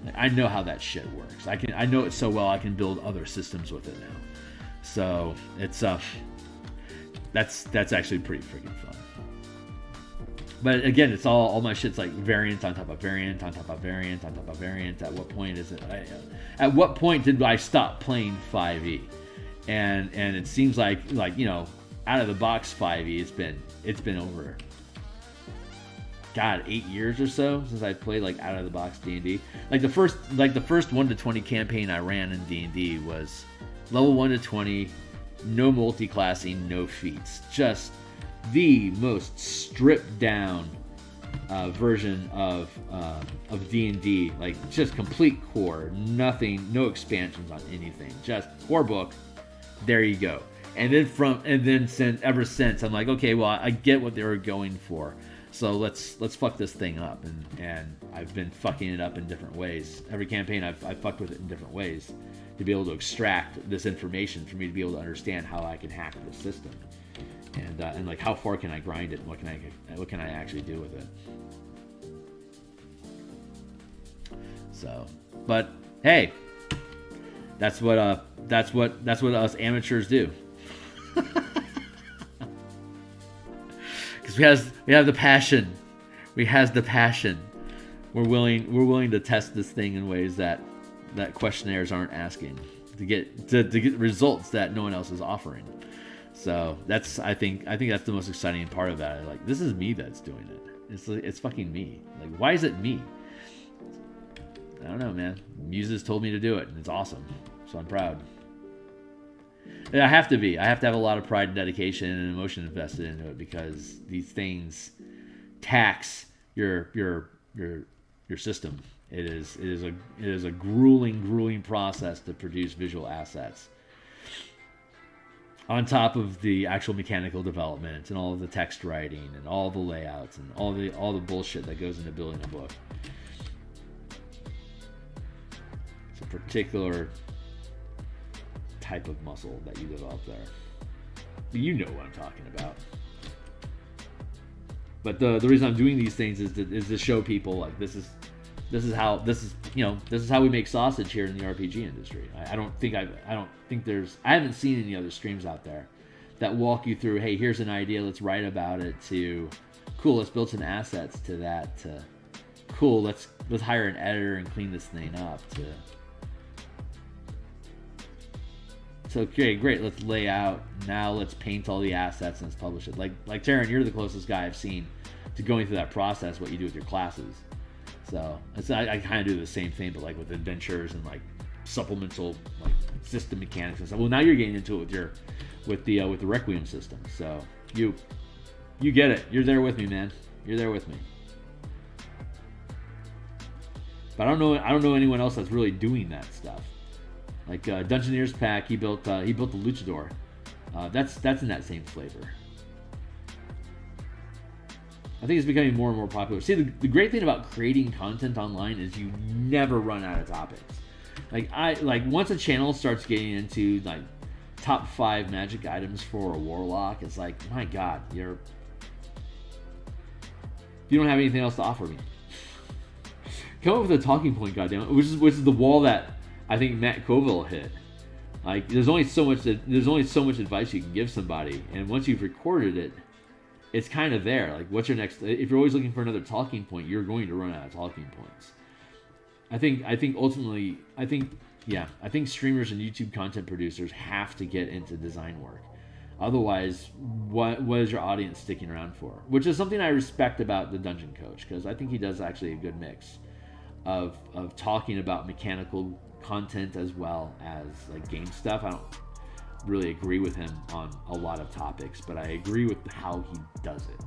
Like, I know how that shit works. I know it so well I can build other systems with it now. So it's that's actually pretty freaking fun. But again, it's all my shit's like variant on top of variant on top of variant on top of variant. At what point did I stop playing 5e? and it seems like out of the box 5e, it's been over 8 years or so since I played out of the box D&D. The first 1 to 20 campaign I ran in D&D was level 1 to 20, no multi-classing, no feats, just the most stripped down version of D&D, just complete core, nothing, no expansions on anything, just core book. There you go. And then ever since, I'm like, okay, well, I get what they were going for. So let's fuck this thing up, and I've been fucking it up in different ways. Every campaign I've fucked with it in different ways to be able to extract this information for me to be able to understand how I can hack the system, and how far can I grind it, and what can I actually do with it. So, but hey, that's what us amateurs do. Because we have the passion. We're willing to test this thing in ways that questionnaires aren't asking, to get results that no one else is offering. So I think that's the most exciting part of that. This is me that's doing it. It's fucking me. Why is it me? I don't know, man. Muses told me to do it, and it's awesome. So I'm proud. And I have to be. I have to have a lot of pride and dedication and emotion invested into it, because these things tax your system. It is a grueling process to produce visual assets, on top of the actual mechanical development and all of the text writing and all the layouts and all the bullshit that goes into building a book. It's a particular type of muscle that you develop there. You know what I'm talking about. But the reason I'm doing these things is to show people this is how we make sausage here in the RPG industry. I haven't seen any other streams out there that walk you through, hey, here's an idea, let's write about it, to cool, let's build some assets, to that, to cool, let's hire an editor and clean this thing up, to so okay, great, let's lay out, now let's paint all the assets and let's publish it. Like Taryn, you're the closest guy I've seen to going through that process, what you do with your classes. So I kind of do the same thing, but with adventures and supplemental system mechanics and stuff. Well, now you're getting into it with the Requiem system. So you get it. You're there with me, man. You're there with me. But I don't know anyone else that's really doing that stuff. Dungeoneer's Pack, he built the Luchador. That's in that same flavor. I think it's becoming more and more popular. See, the great thing about creating content online is you never run out of topics. Once a channel starts getting into top 5 magic items for a warlock, it's my God, you don't have anything else to offer me. Come up with a talking point, goddammit, which is the wall that I think Matt Colville hit. There's only so much advice you can give somebody, and once you've recorded it, it's kind of there. What's your next? If you're always looking for another talking point, you're going to run out of talking points. I think ultimately, I think streamers and YouTube content producers have to get into design work. Otherwise, what is your audience sticking around for? Which is something I respect about the Dungeon Coach, because I think he does actually a good mix of talking about mechanical content as well as game stuff. I don't really agree with him on a lot of topics, but I agree with how he does it.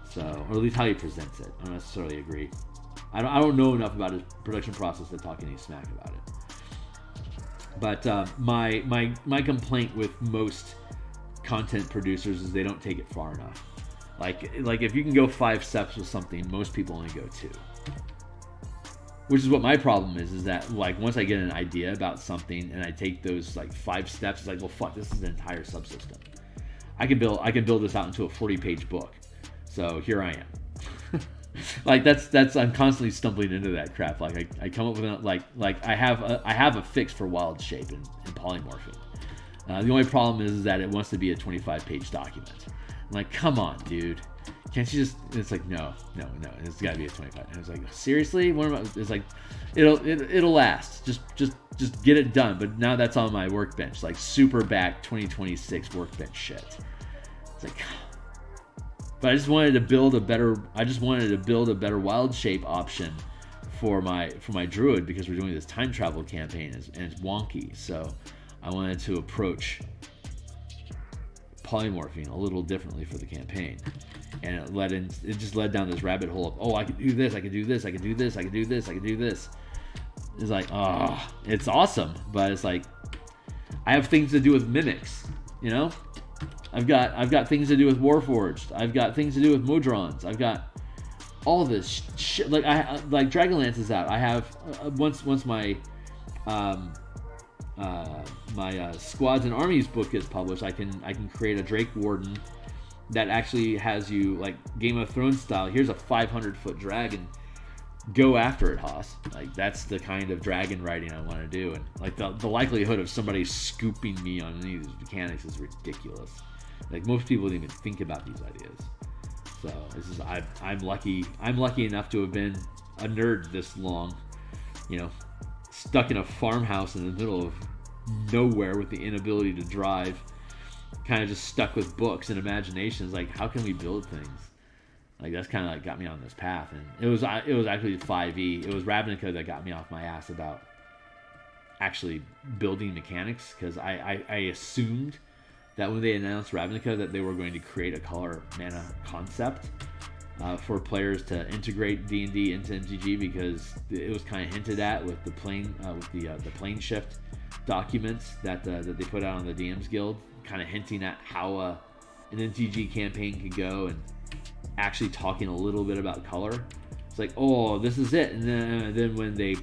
So, or at least how he presents it. I don't necessarily agree. I don't know enough about his production process to talk any smack about it. But my complaint with most content producers is they don't take it far enough. If you can go 5 steps with something, most people only go 2. Which is what my problem is that once I get an idea about something and I take those 5 steps, it's well, fuck, this is an entire subsystem. I can build this out into a 40-page book. So here I am. I'm constantly stumbling into that crap. I come up with I have a fix for wild shape and polymorphing. The only problem is that it wants to be a 25-page document. I'm come on, dude. can't you just, it's like, no, it's got to be a 25. And I was like, seriously? It's like, it'll last. Just get it done. But now that's on my workbench, like super back 2026 workbench shit. It's like, but I just wanted to build a better wild shape option for my druid, because we're doing this time travel campaign and it's wonky. So I wanted to approach polymorphing a little differently for the campaign, and it just led down this rabbit hole of, oh, I could do this, I could do this, I could do this, I could do this, I could do this. It's like, oh, it's awesome, but it's like, I have things to do with mimics, you know. I've got things to do with Warforged. I've got things to do with Modrons. I've got all this shit. Like like Dragonlance is out. I have once my my Squads and Armies book gets published, I can create a Drake Warden that actually has you, like Game of Thrones style. Here's a 500-foot dragon. Go after it, Haas. Like, that's the kind of dragon riding I want to do. And like the likelihood of somebody scooping me on any of these mechanics is ridiculous. Like, most people don't even think about these ideas. So this is, I'm lucky enough to have been a nerd this long, you know, stuck in a farmhouse in the middle of nowhere with the inability to drive, kind of just stuck with books and imaginations. Like, how can we build things? Like, that's kind of like got me on this path. And it was actually 5e. It was Ravnica that got me off my ass about actually building mechanics, because I assumed that when they announced Ravnica that they were going to create a color mana concept for players to integrate D&D into MTG, because it was kind of hinted at with the plane plane shift documents that they put out on the DMsGuild, kind of hinting at how an MTG campaign could go, and actually talking a little bit about color. It's like, oh, this is it. And then when they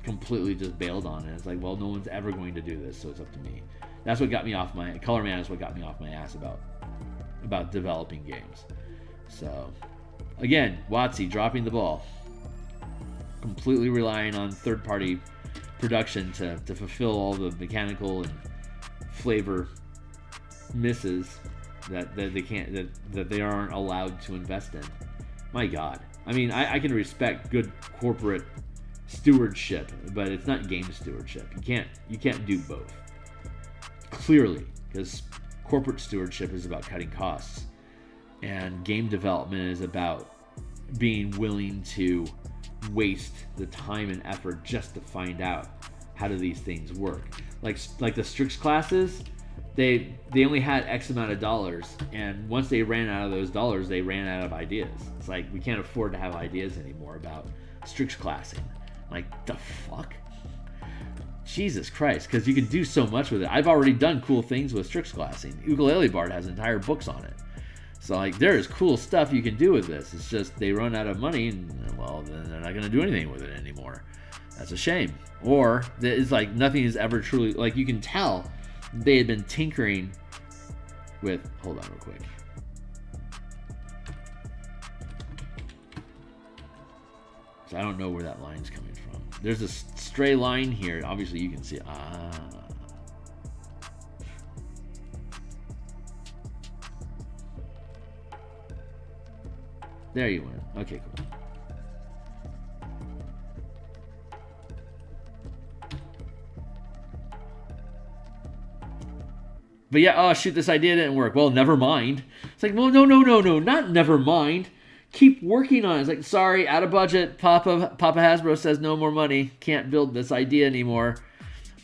completely just bailed on it, it's like, well, no one's ever going to do this, so it's up to me. That's what got me off my color man. Is what got me off my ass about developing games. So again, WotC dropping the ball, completely relying on third-party production to fulfill all the mechanical and flavor misses that they can't, that they aren't allowed to invest in. My God, I mean, I can respect good corporate stewardship, but it's not game stewardship. You can't do both. Clearly, because corporate stewardship is about cutting costs, and game development is about being willing to waste the time and effort just to find out how do these things work. Like the Strix classes, they only had X amount of dollars, and once they ran out of those dollars, they ran out of ideas. It's like, we can't afford to have ideas anymore about Strix classing. Like, the fuck? Jesus Christ, because you can do so much with it. I've already done cool things with Strix classing. Ukulele Bard has entire books on it. So, like, there is cool stuff you can do with this. It's just they run out of money, and, well, then they're not going to do anything with it anymore. That's a shame. Or, it's like nothing is ever truly, like, you can tell they had been tinkering with, hold on real quick. So I don't know where that line's coming from. There's a stray line here. Obviously, you can see it. There you went. Okay, cool. But yeah, oh shoot, this idea didn't work. Well, never mind. It's like, well, no, not never mind. Keep working on it. It's like, sorry, out of budget. Papa Hasbro says no more money. Can't build this idea anymore.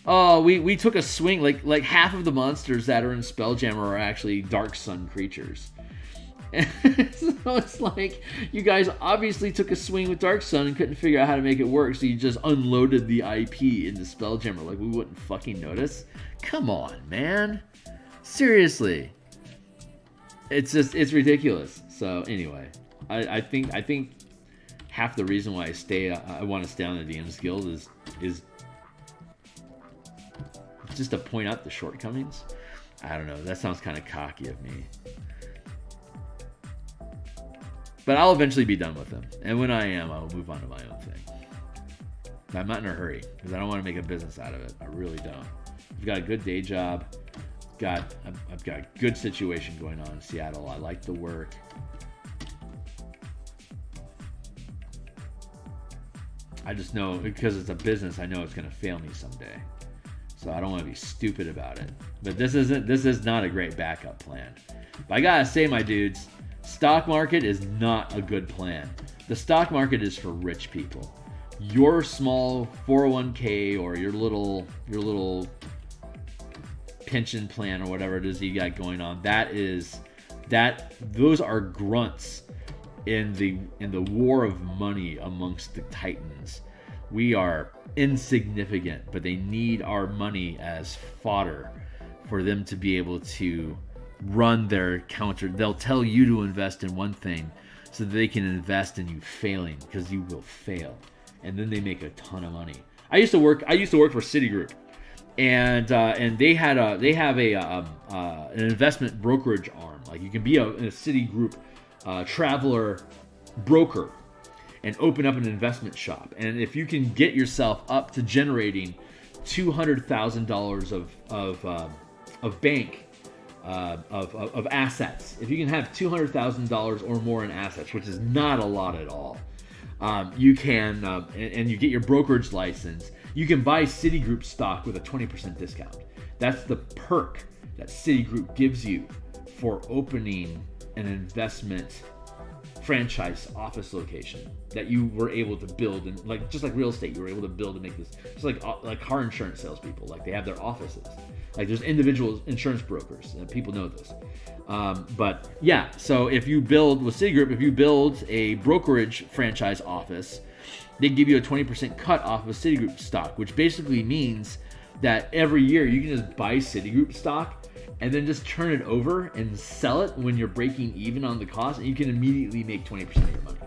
Oh, we took a swing. Like half of the monsters that are in Spelljammer are actually Dark Sun creatures. So it's like, you guys obviously took a swing with Dark Sun and couldn't figure out how to make it work, so you just unloaded the IP into Spelljammer. Like, we wouldn't fucking notice. Come on, man. Seriously. It's ridiculous. So anyway, I think half the reason why I want to stay on the DMsGuild is just to point out the shortcomings. I don't know. That sounds kind of cocky of me. But I'll eventually be done with them. And when I am, I will move on to my own thing. But I'm not in a hurry, because I don't want to make a business out of it. I really don't. I've got a good day job. I've got a good situation going on in Seattle. I like the work. I just know because it's a business, I know it's going to fail me someday. So I don't want to be stupid about it. But this is not a great backup plan. But I gotta say, my dudes, stock market is not a good plan. The stock market is for rich people. Your small 401k or your little pension plan or whatever it is you got going on, those are grunts in the war of money amongst the titans. We are insignificant, but they need our money as fodder for them to be able to run their counter. They'll tell you to invest in one thing so that they can invest in you failing, because you will fail, and then they make a ton of money. I used to work for Citigroup, and they have an investment brokerage arm. Like, you can be a Citigroup traveler broker and open up an investment shop. And if you can get yourself up to generating $200,000 of assets, if you can have $200,000 or more in assets, which is not a lot at all, you can, and you get your brokerage license, you can buy Citigroup stock with a 20% discount. That's the perk that Citigroup gives you for opening an investment franchise office location that you were able to build, and just like real estate, you were able to build and make this. Just like car insurance salespeople, like they have their offices. Like, there's individual insurance brokers, and people know this. But yeah, so if you build with Citigroup, if you build a brokerage franchise office, they give you a 20% cut off of Citigroup stock, which basically means that every year you can just buy Citigroup stock and then just turn it over and sell it when you're breaking even on the cost, and you can immediately make 20% of your money.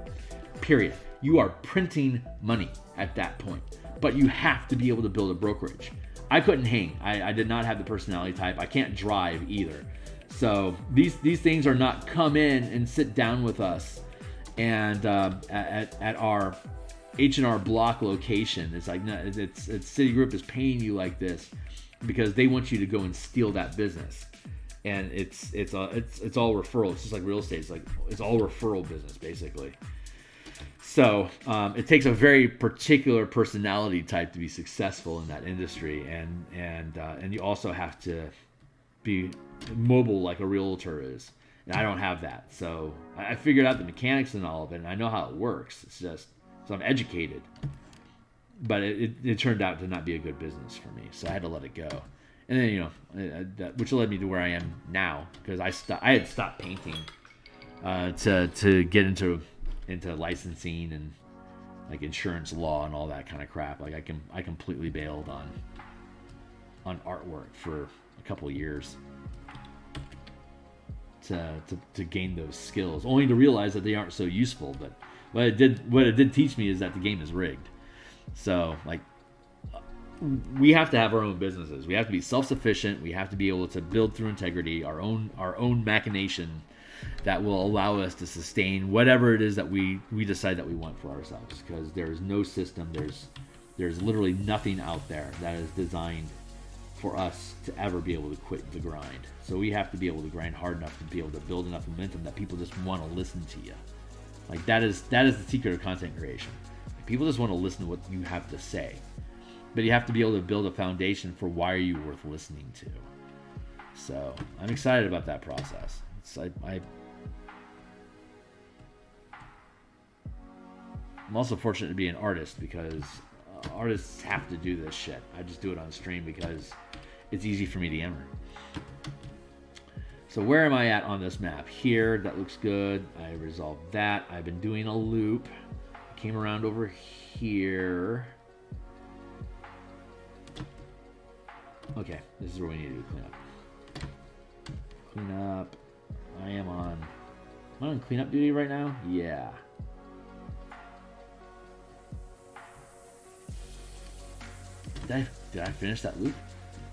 Period. You are printing money at that point, but you have to be able to build a brokerage. I couldn't hang. I did not have the personality type. I can't drive either. So these things are not come in and sit down with us and at our H&R Block location. It's like, no, it's Citigroup is paying you like this because they want you to go and steal that business, and it's all referral. It's just like real estate. It's all referral business basically. So it takes a very particular personality type to be successful in that industry, and you also have to be mobile like a realtor is. And I don't have that, so I figured out the mechanics and all of it, and I know how it works. It's just, so I'm educated. But it turned out to not be a good business for me, so I had to let it go. And then, which led me to where I am now, because I had stopped painting to get into licensing and like insurance law and all that kind of crap. Like, I completely bailed on artwork for a couple of years to gain those skills, only to realize that they aren't so useful. But what it did teach me is that the game is rigged. So, like, we have to have our own businesses. We have to be self-sufficient. We have to be able to build through integrity our own machination that will allow us to sustain whatever it is that we decide that we want for ourselves. Because there is no system. There's literally nothing out there that is designed for us to ever be able to quit the grind. So we have to be able to grind hard enough to be able to build enough momentum that people just want to listen to you. Like, that is the secret of content creation. People just want to listen to what you have to say. But you have to be able to build a foundation for why are you worth listening to. So I'm excited about that process. I'm also fortunate to be an artist, because artists have to do this shit. I just do it on stream because it's easy for me to enter. So where am I at on this map? Here, that looks good. I resolved that. I've been doing a loop. Came around over here. Okay, this is where we need to do clean up. Am I on cleanup duty right now? Yeah. Did I finish that loop?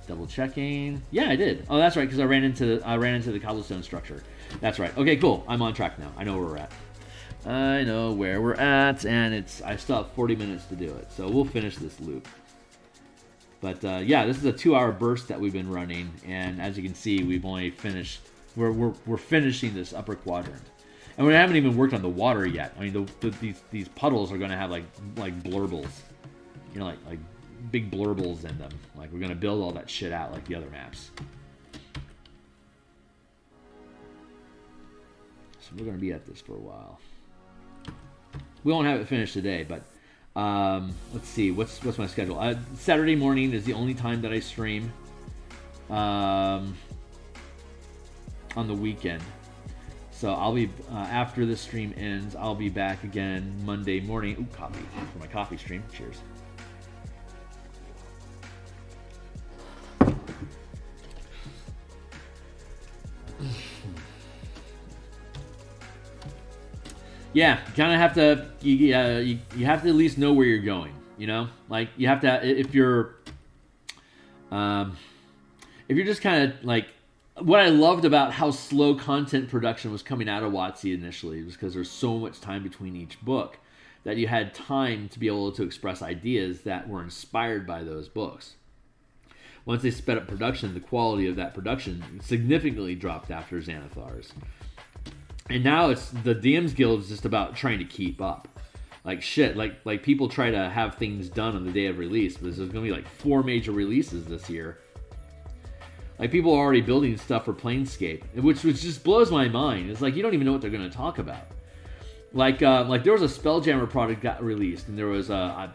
Double checking. Yeah, I did. Oh, that's right, because I ran into the cobblestone structure. That's right. Okay, cool. I'm on track now. I know where we're at. And I still have 40 minutes to do it, so we'll finish this loop. But yeah, this is a 2-hour burst that we've been running, and as you can see, we've only finished. We're finishing this upper quadrant. And we haven't even worked on the water yet. I mean, these puddles are going to have like blurbles, like big blurbles in them. Like we're going to build all that shit out like the other maps. So we're going to be at this for a while. We won't have it finished today, but let's see. What's my schedule? Saturday morning is the only time that I stream. On the weekend. So I'll be, after the stream ends, I'll be back again Monday morning. Ooh, coffee for my coffee stream. Cheers. Yeah, you kind of have to, you have to at least know where you're going, Like, you have to, if you're just kind of like, what I loved about how slow content production was coming out of WotC initially was because there's so much time between each book that you had time to be able to express ideas that were inspired by those books. Once they sped up production, the quality of that production significantly dropped after Xanathar's. And now it's the DMsGuild is just about trying to keep up. Like shit, like people try to have things done on the day of release, but there's going to be like 4 major releases this year. Like, people are already building stuff for Planescape, which just blows my mind. It's like, you don't even know what they're going to talk about. Like there was a Spelljammer product got released, and there was I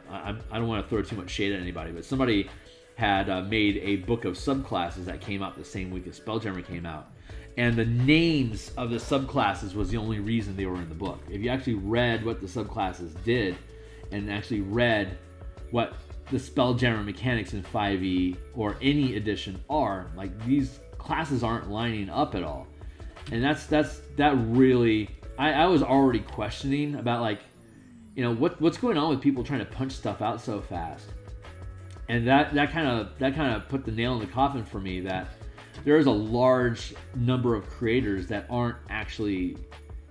don't want to throw too much shade at anybody, but somebody had made a book of subclasses that came out the same week as Spelljammer came out. And the names of the subclasses was the only reason they were in the book. If you actually read what the subclasses did, and actually read what the Spelljammer mechanics in 5e or any edition are, like, these classes aren't lining up at all. And that really, I was already questioning about, like, what's going on with people trying to punch stuff out so fast. And that kind of put the nail in the coffin for me, that there is a large number of creators that aren't actually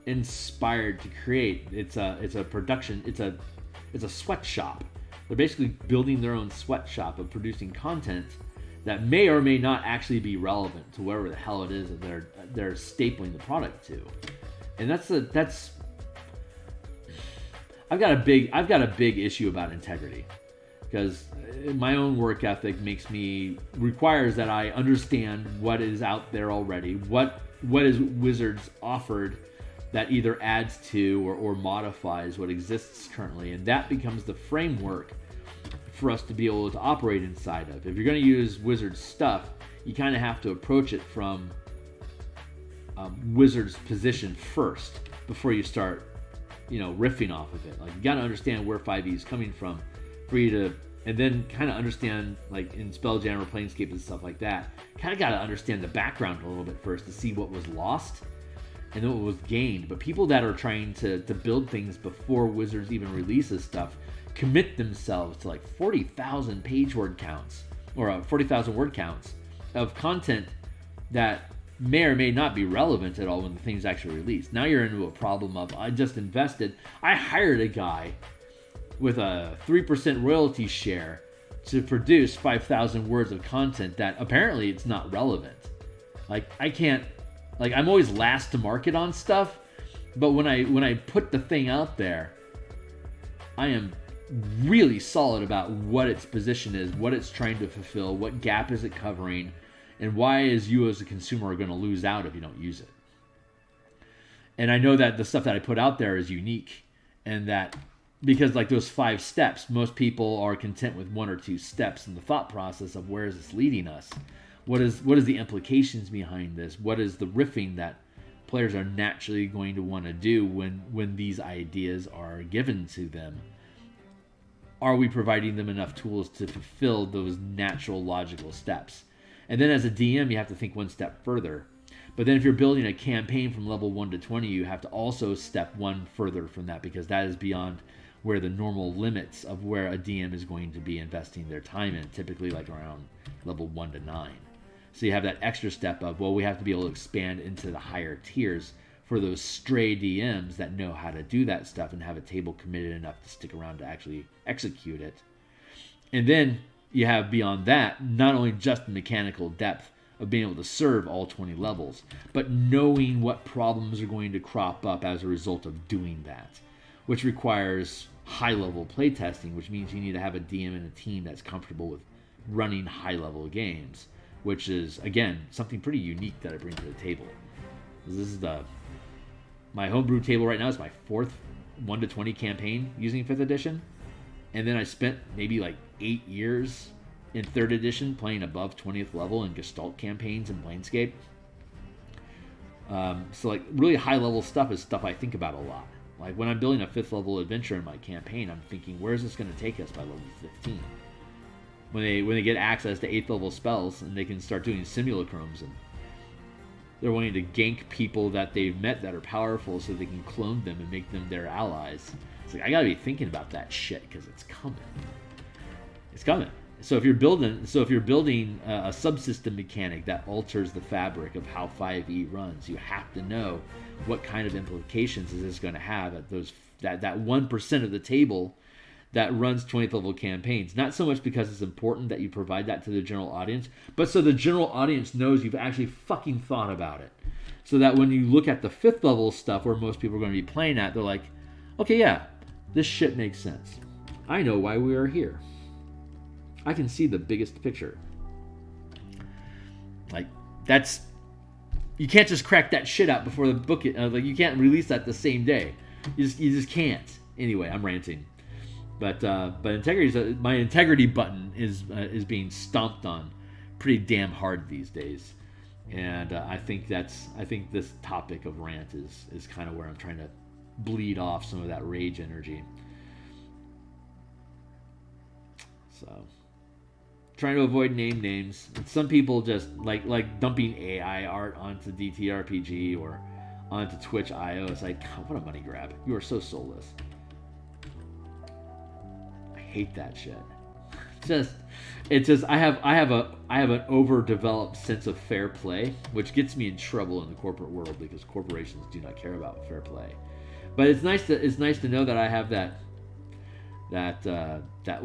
inspired to create. It's a production, it's a sweatshop. They're basically building their own sweatshop of producing content that may or may not actually be relevant to whatever the hell it is that they're stapling the product to. And that's I've got a big issue about integrity, because my own work ethic requires that I understand what is out there already, what is Wizards offered that either adds to or modifies what exists currently, and that becomes the framework for us to be able to operate inside of. If you're going to use Wizards stuff, you kind of have to approach it from Wizards' position first before you start, riffing off of it. Like, you got to understand where 5e is coming from for you to, and then kind of understand, like in Spelljammer, Planescape, and stuff like that. Kind of got to understand the background a little bit first to see what was lost and then what was gained. But people that are trying to build things before Wizards even releases stuff commit themselves to like 40,000 page word counts or 40,000 word counts of content that may or may not be relevant at all when the thing's actually released. Now you're into a problem of, I hired a guy with a 3% royalty share to produce 5,000 words of content that apparently it's not relevant. Like, I can't, like, I'm always last to market on stuff, but when I put the thing out there, I am really solid about what its position is, what it's trying to fulfill, what gap is it covering, and why is you as a consumer are going to lose out if you don't use it. And I know that the stuff that I put out there is unique, and that because, like, those 5 steps, most people are content with 1 or 2 steps in the thought process of where is this leading us? What is the implications behind this? What is the riffing that players are naturally going to want to do when these ideas are given to them? Are we providing them enough tools to fulfill those natural logical steps? And then as a DM, you have to think 1 step further. But then if you're building a campaign from level 1 to 20, you have to also step 1 further from that, because that is beyond where the normal limits of where a DM is going to be investing their time in, typically like around level 1 to 9. So you have that extra step of, well, we have to be able to expand into the higher tiers for those stray DMs that know how to do that stuff and have a table committed enough to stick around to actually execute it. And then you have beyond that, not only just the mechanical depth of being able to serve all 20 levels, but knowing what problems are going to crop up as a result of doing that, which requires high-level playtesting, which means you need to have a DM and a team that's comfortable with running high-level games, which is, again, something pretty unique that I bring to the table. This is my homebrew table right now is my 4th 1 to 20 campaign using 5th edition, and then I spent maybe like 8 years in 3rd edition playing above 20th level in Gestalt campaigns in Planescape. So like really high level stuff is stuff I think about a lot. Like when I'm building a 5th level adventure in my campaign, I'm thinking, where is this going to take us by level 15? When they get access to 8th level spells and they can start doing simulacrums, and they're wanting to gank people that they've met that are powerful so they can clone them and make them their allies. It's like, I gotta be thinking about that shit because it's coming. It's coming. So if you're building a subsystem mechanic that alters the fabric of how 5e runs, you have to know what kind of implications is this going to have at that 1% of the table that runs 20th level campaigns. Not so much because it's important that you provide that to the general audience, but so the general audience knows you've actually fucking thought about it. So that when you look at the 5th level stuff where most people are going to be playing at, they're like, okay, yeah, this shit makes sense. I know why we are here. I can see the biggest picture. Like, that's... You can't just crack that shit out before the book... like, you can't release that the same day. You just can't. Anyway, I'm ranting. But integrity, my integrity button is being stomped on pretty damn hard these days. And I think this topic of rant is kind of where I'm trying to bleed off some of that rage energy. So... trying to avoid names. And some people just like dumping AI art onto DTRPG or onto Twitch.io. It's like, God, what a money grab. You are so soulless. I hate that shit. I have an overdeveloped sense of fair play, which gets me in trouble in the corporate world because corporations do not care about fair play. But it's nice to know that I have that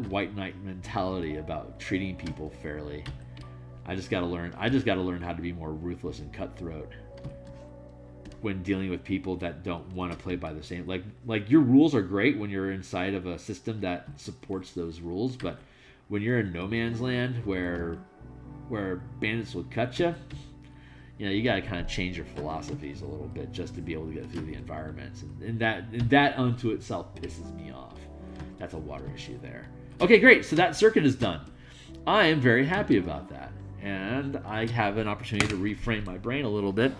white knight mentality about treating people fairly. I just gotta learn how to be more ruthless and cutthroat when dealing with people that don't want to play by the same. Like your rules are great when you're inside of a system that supports those rules, but when you're in no man's land where bandits will cut you, you gotta kind of change your philosophies a little bit just to be able to get through the environments, and that unto itself pisses me off. That's a water issue there. Okay, great. So that circuit is done. I am very happy about that. And I have an opportunity to reframe my brain a little bit,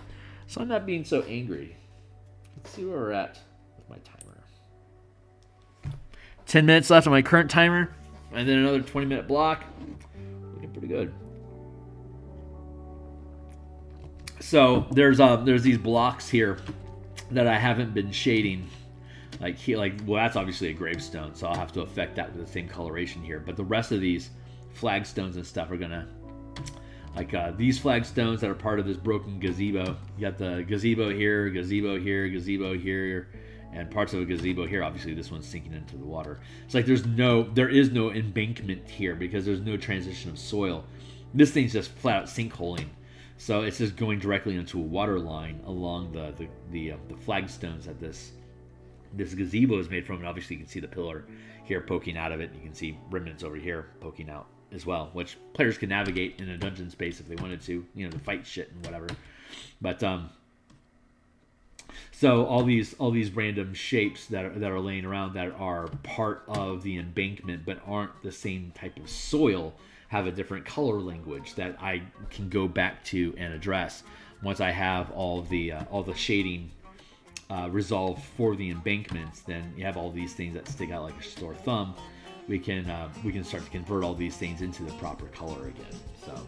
so I'm not being so angry. Let's see where we're at with my timer. 10 minutes left on my current timer, and then another 20-minute block. Looking pretty good. So there's these blocks here that I haven't been shading. Well, that's obviously a gravestone, so I'll have to affect that with the same coloration here. But the rest of these flagstones and stuff are gonna, these flagstones that are part of this broken gazebo. You got the gazebo here, gazebo here, gazebo here, and parts of a gazebo here. Obviously, this one's sinking into the water. It's like there is no embankment here because there's no transition of soil. This thing's just flat out sinkholing, so it's just going directly into a water line along the flagstones that this gazebo is made from. And obviously you can see the pillar here poking out of it. You can see remnants over here poking out as well, which players can navigate in a dungeon space if they wanted to, to fight shit and whatever. But so all these random shapes that are laying around that are part of the embankment but aren't the same type of soil have a different color language that I can go back to and address once I have all the shading resolved for the embankments. Then you have all these things that stick out like a sore thumb. We can start to convert all these things into the proper color again. So,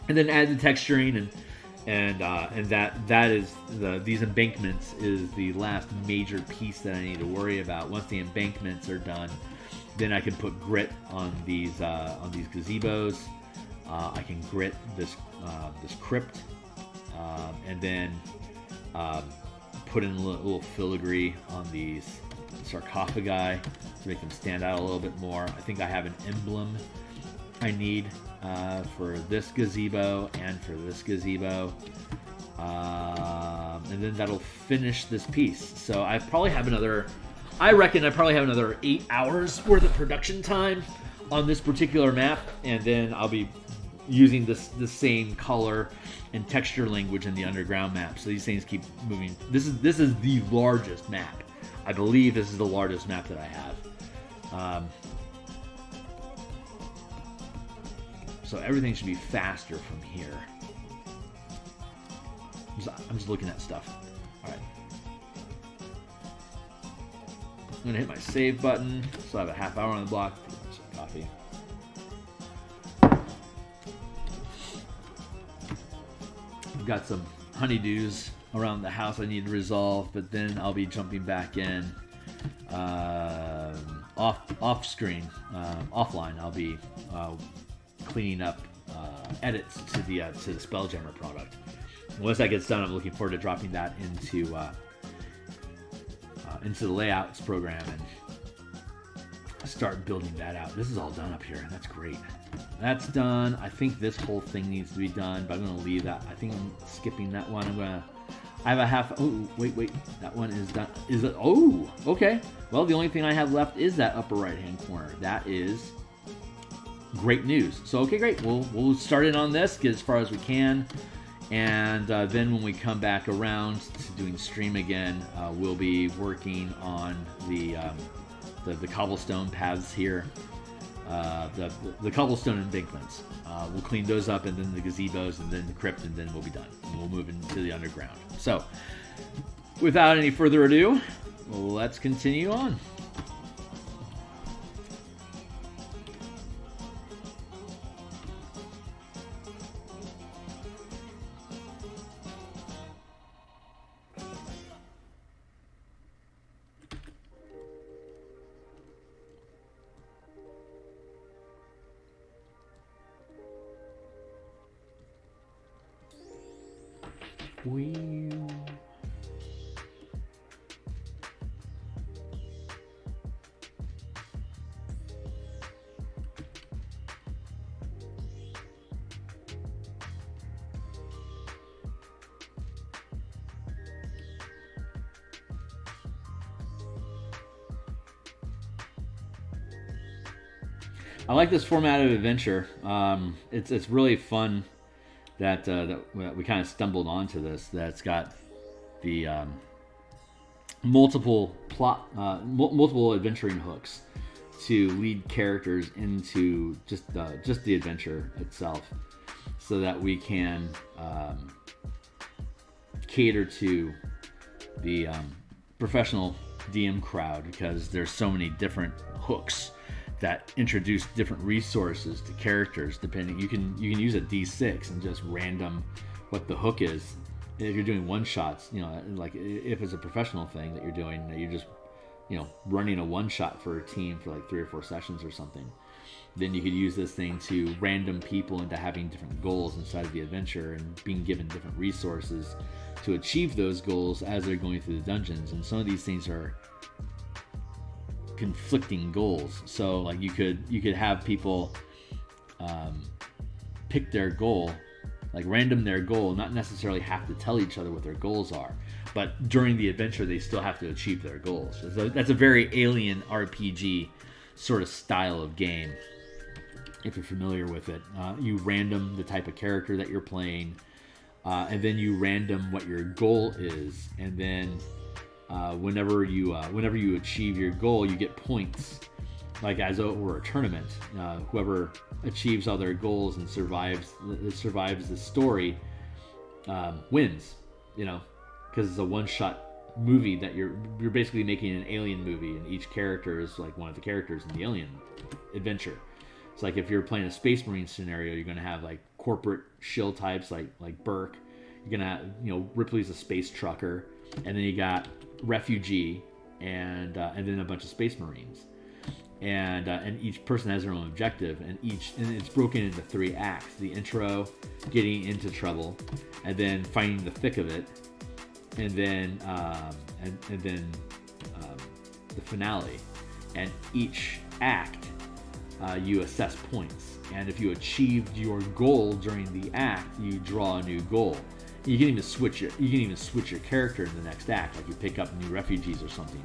and then add the texturing and that is these embankments is the last major piece that I need to worry about. Once the embankments are done, then I can put grit on these gazebos. I can grit this crypt. And then put in a little filigree on these sarcophagi to make them stand out a little bit more. I think I have an emblem I need for this gazebo and for this gazebo. And then that'll finish this piece. So I probably have another 8 hours worth of production time on this particular map, and then I'll be using the same color and texture language in the underground map. So these things keep moving. This is the largest map. I believe this is the largest map that I have. So everything should be faster from here. I'm just looking at stuff. All right. I'm gonna hit my save button. So I have a half hour on the block. Some coffee. I've got some honeydews around the house I need to resolve, but then I'll be jumping back in off screen, offline. I'll be cleaning up edits to the Spelljammer product. Once that gets done, I'm looking forward to dropping that into the layouts program and start building that out. This is all done up here. That's great. That's done. I think this whole thing needs to be done, but I'm going to leave that. I think I'm skipping that one. I have a half. Oh, wait. That one is done. Is it? Oh, okay. Well, the only thing I have left is that upper right-hand corner. That is great news. So, okay, great. We'll start in on this, get as far as we can. And then when we come back around to doing stream again, we'll be working on the cobblestone paths here, the cobblestone embankments. We'll clean those up, and then the gazebos, and then the crypt, and then we'll be done. And we'll move into the underground. So, without any further ado, let's continue on. I like this format of adventure. It's really fun that we kind of stumbled onto this. That's got the multiple adventuring hooks to lead characters into just the adventure itself, so that we can cater to the professional DM crowd, because there's so many different hooks that introduce different resources to characters. Depending, you can use a D6 and just random what the hook is. If you're doing one shots, like if it's a professional thing that you're doing, you're just running a one shot for a team for like 3 or 4 sessions or something, then you could use this thing to random people into having different goals inside of the adventure and being given different resources to achieve those goals as they're going through the dungeons. And some of these things are conflicting goals. So like you could have people pick their goal, like random their goal, not necessarily have to tell each other what their goals are, but during the adventure they still have to achieve their goals. So that's a very alien RPG sort of style of game, if you're familiar with it. You random the type of character that you're playing, and then you random what your goal is, and then whenever you achieve your goal, you get points, like as though it were a tournament. Whoever achieves all their goals and survives the story wins. Because it's a one-shot movie that you're basically making an alien movie, and each character is like one of the characters in the alien adventure. It's like if you're playing a Space Marine scenario, you're going to have like corporate shill types like Burke. You're going to have, Ripley's a space trucker, and then you got refugee, and then a bunch of Space Marines, and each person has their own objective, and it's broken into 3 acts: the intro, getting into trouble, and then finding the thick of it, and then the finale. And each act you assess points. and if you achieved your goal during the act, you draw a new goal. You can even switch your character in the next act, like you pick up new refugees or something,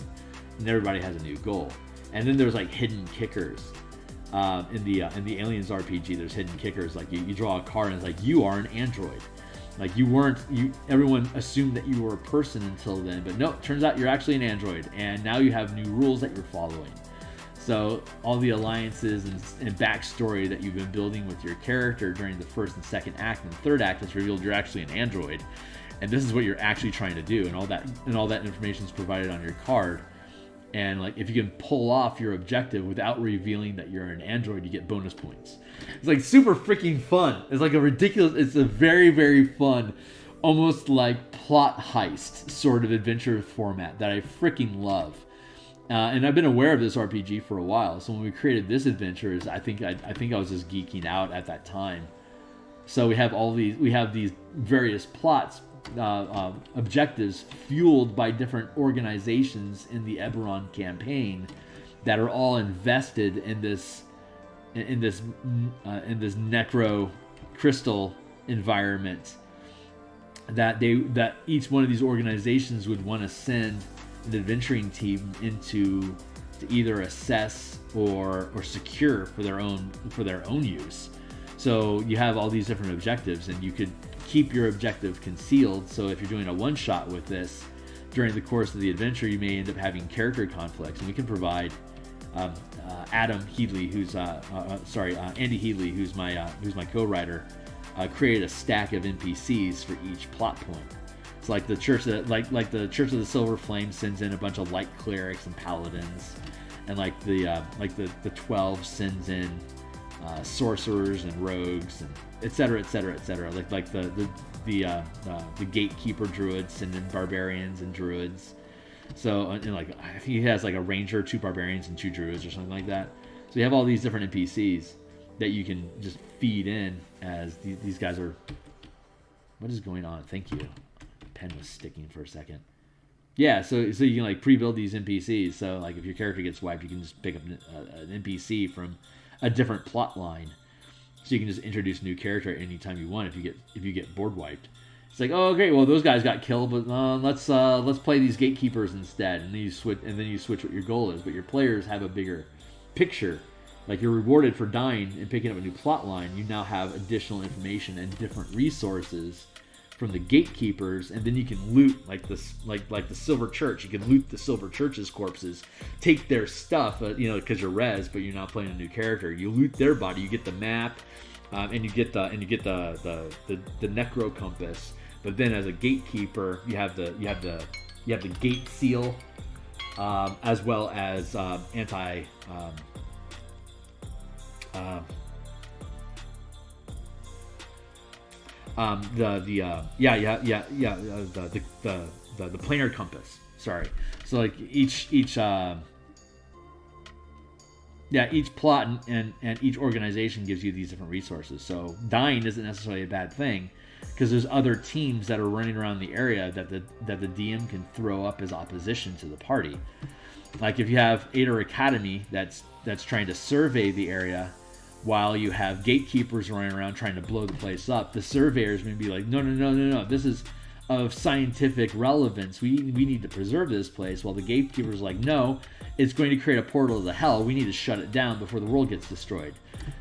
and everybody has a new goal. And then there's like hidden kickers. In the Aliens RPG, there's hidden kickers. Like you draw a card and it's like, you are an android. Like everyone assumed that you were a person until then, but no, it turns out you're actually an android, and now you have new rules that you're following. So all the alliances and backstory that you've been building with your character during the first and second act and the third act has revealed you're actually an android, and this is what you're actually trying to do, and all that information is provided on your card. And like, if you can pull off your objective without revealing that you're an android, you get bonus points. It's like super freaking fun. It's like it's a very, very fun, almost like plot heist sort of adventure format that I freaking love. And I've been aware of this RPG for a while. So when we created this adventure, I think I was just geeking out at that time. So we have these various plots, objectives fueled by different organizations in the Eberron campaign that are all invested in this necro crystal environment that each one of these organizations would want to send an adventuring team into to either assess or secure for their own use. So you have all these different objectives, and you could keep your objective concealed. So if you're doing a one-shot with this, during the course of the adventure, you may end up having character conflicts, and we can provide Andy Headley, who's my co-writer, created a stack of NPCs for each plot point. So like the Church of the Silver Flame sends in a bunch of light clerics and paladins, and like the 12 sends in sorcerers and rogues, and etc. Like the gatekeeper druids send in barbarians and druids. So, and like I think he has like a ranger, 2 barbarians, and 2 druids or something like that. So you have all these different NPCs that you can just feed in as these guys are. What is going on? Thank you. Pen was sticking for a second. Yeah, so you can like pre-build these NPCs. So like if your character gets wiped, you can just pick up an NPC from a different plot line. So you can just introduce a new character anytime you want if you get board wiped. It's like, oh great, well those guys got killed, but let's play these gatekeepers instead, and then you switch what your goal is. But your players have a bigger picture. Like you're rewarded for dying and picking up a new plot line. You now have additional information and different resources from the gatekeepers, and then you can loot like the Silver Church. You can loot the Silver Church's corpses, take their stuff, because you're res, but you're not playing a new character. You loot their body, you get the map, and you get the necro compass. But then as a gatekeeper, you have the gate seal, as well as anti. The planar compass. Sorry. So like each plot and each organization gives you these different resources. So dying isn't necessarily a bad thing, because there's other teams that are running around the area that the DM can throw up as opposition to the party. Like if you have Ader Academy that's trying to survey the area, while you have gatekeepers running around trying to blow the place up, the surveyors may be like, no, this is of scientific relevance. We need to preserve this place. While the gatekeepers are like, no, it's going to create a portal to hell. We need to shut it down before the world gets destroyed.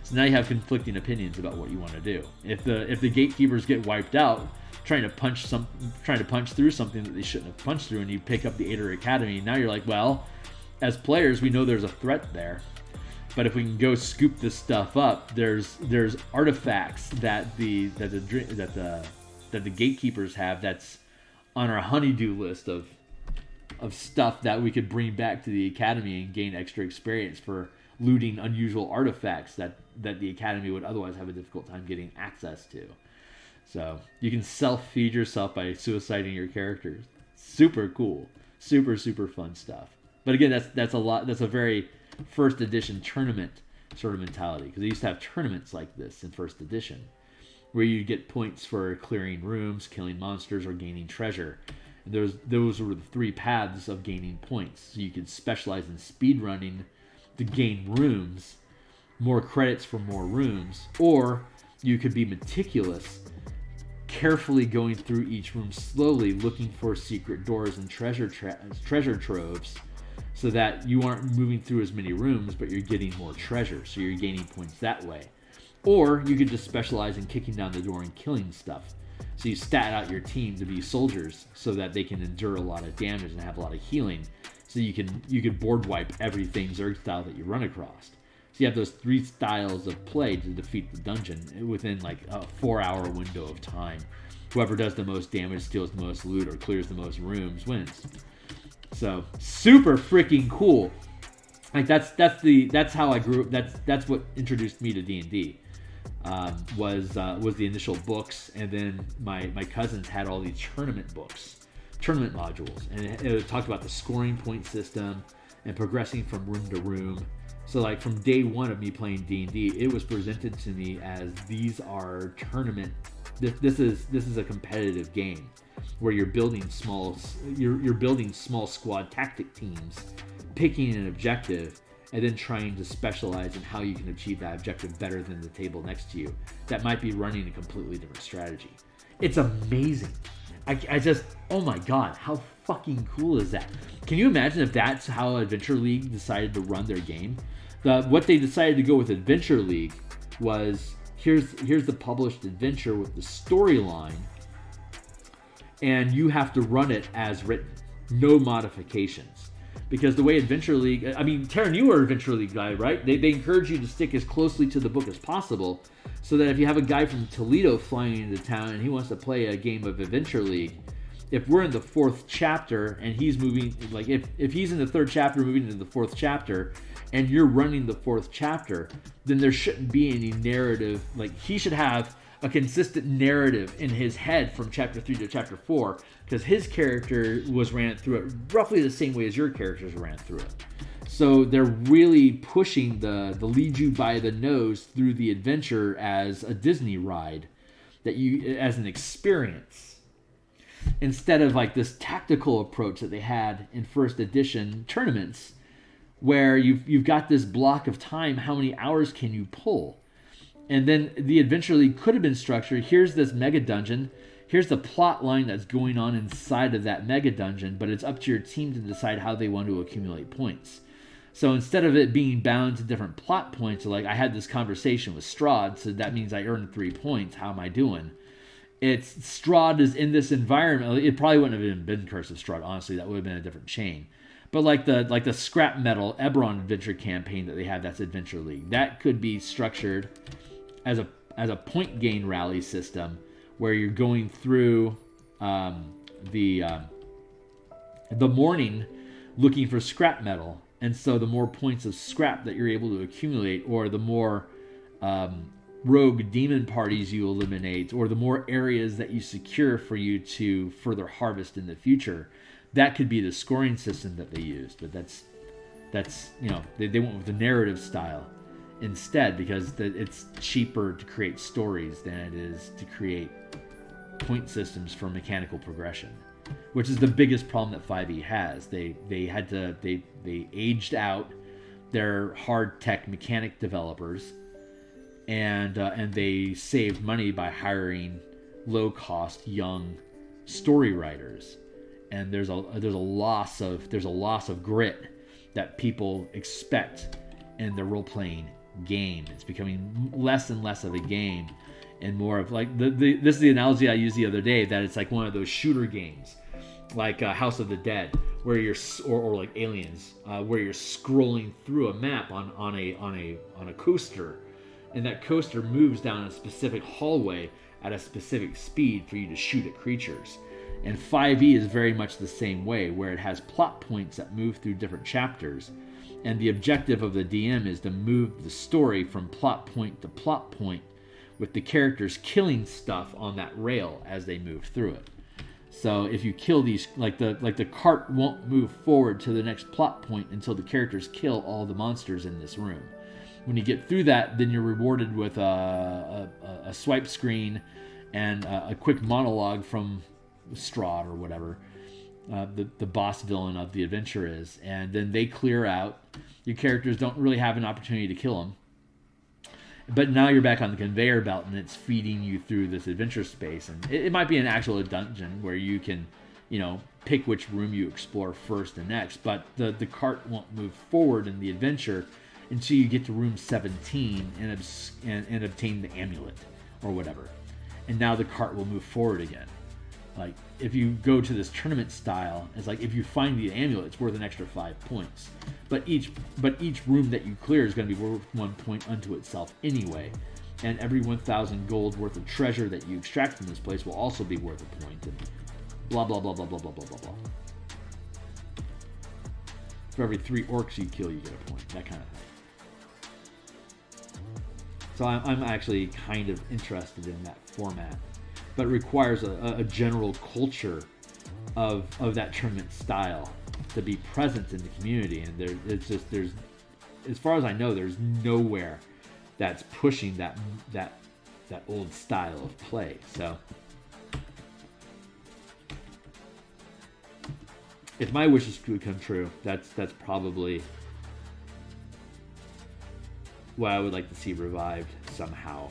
So now you have conflicting opinions about what you want to do. If the gatekeepers get wiped out trying to punch through something that they shouldn't have punched through, and you pick up the Ader Academy, now you're like, well, as players, we know there's a threat there. But if we can go scoop this stuff up, there's artifacts that the gatekeepers have that's on our honeydew list of stuff that we could bring back to the academy and gain extra experience for looting unusual artifacts that the academy would otherwise have a difficult time getting access to. So you can self-feed yourself by suiciding your characters. Super cool, super fun stuff. But again, that's a very first edition tournament sort of mentality, because they used to have tournaments like this in first edition where you get points for clearing rooms, killing monsters, or gaining treasure. And those were the 3 paths of gaining points. So you could specialize in speed running to gain rooms, more credits for more rooms, or you could be meticulous, carefully going through each room slowly, looking for secret doors and treasure troves, so that you aren't moving through as many rooms, but you're getting more treasure, so you're gaining points that way. Or you could just specialize in kicking down the door and killing stuff. So you stat out your team to be soldiers so that they can endure a lot of damage and have a lot of healing. So you can board wipe everything Zerg style that you run across. So you have those 3 styles of play to defeat the dungeon within like a 4-hour window of time. Whoever does the most damage, steals the most loot, or clears the most rooms wins. So super freaking cool. Like that's how I grew up. That's what introduced me to D&D. Was the initial books, and then my cousins had all these tournament books, tournament modules, and it talked about the scoring point system and progressing from room to room. So like from day one of me playing D&D, it was presented to me as these are tournament. This is a competitive game where you're building small squad tactic teams, picking an objective, and then trying to specialize in how you can achieve that objective better than the table next to you that might be running a completely different strategy. It's amazing. I just, oh my god, how fucking cool is that? Can you imagine if that's how Adventure League decided to run their game? What they decided to go with Adventure League was, here's the published adventure with the storyline, and you have to run it as written, no modifications. Because the way Adventure League, I mean, Taryn, you were an Adventure League guy, right? They encourage you to stick as closely to the book as possible, so that if you have a guy from Toledo flying into town and he wants to play a game of Adventure League, if we're in the 4th chapter and he's moving, like if he's in the 3rd chapter moving into the 4th chapter and you're running the 4th chapter, then there shouldn't be any narrative. Like, he should have a consistent narrative in his head from chapter 3 to chapter 4, because his character was ran through it roughly the same way as your characters ran through it. So they're really pushing the lead you by the nose through the adventure as a Disney ride, that you as an experience, instead of like this tactical approach that they had in 1st edition tournaments, where you've got this block of time. How many hours can you pull? And then the Adventure League could have been structured. Here's this mega dungeon. Here's the plot line that's going on inside of that mega dungeon, but it's up to your team to decide how they want to accumulate points. So instead of it being bound to different plot points, like I had this conversation with Strahd, so that means I earned 3 points. How am I doing? It's Strahd is in this environment. It probably wouldn't have been Curse of Strahd, honestly. That would have been a different chain. But like the scrap metal Eberron adventure campaign that they have, that's Adventure League. That could be structured as a point gain rally system, where you're going through the morning looking for scrap metal, and so the more points of scrap that you're able to accumulate, or the more rogue demon parties you eliminate, or the more areas that you secure for you to further harvest in the future, that could be the scoring system that they used. But that's they went with the narrative style instead, because it's cheaper to create stories than it is to create point systems for mechanical progression, which is the biggest problem that 5e has. They aged out their hard tech mechanic developers, and they saved money by hiring low cost young story writers. And there's a loss of grit that people expect in the role playing game. It's becoming less and less of a game, and more of like this is the analogy I used the other day, that it's like one of those shooter games, like House of the Dead, where you're or like Aliens, where you're scrolling through a map on a coaster, and that coaster moves down a specific hallway at a specific speed for you to shoot at creatures. And 5e is very much the same way, where it has plot points that move through different chapters, and the objective of the DM is to move the story from plot point to plot point, with the characters killing stuff on that rail as they move through it. So if you kill these, like the cart won't move forward to the next plot point until the characters kill all the monsters in this room. When you get through that, then you're rewarded with a swipe screen and a quick monologue from Strahd or whatever the boss villain of the adventure is, and then they clear out. Your characters don't really have an opportunity to kill them, But now you're back on the conveyor belt, and it's feeding you through this adventure space. And it might be an actual dungeon where you can, pick which room you explore first and next. But the cart won't move forward in the adventure until you get to room 17 and obtain the amulet or whatever. And now the cart will move forward again. Like, if you go to this tournament style, it's like if you find the amulet, it's worth an extra 5 points. But each room that you clear is going to be worth 1 point unto itself anyway. And every 1,000 gold worth of treasure that you extract from this place will also be worth a point. And blah, blah, blah, blah, blah, blah, blah, blah, blah. For every 3 orcs you kill, you get a point. That kind of thing. So I'm actually kind of interested in that format. But it requires a general culture of that tournament style to be present in the community. And there's as far as I know, there's nowhere that's pushing that old style of play. So if my wishes could come true, that's probably what I would like to see revived somehow.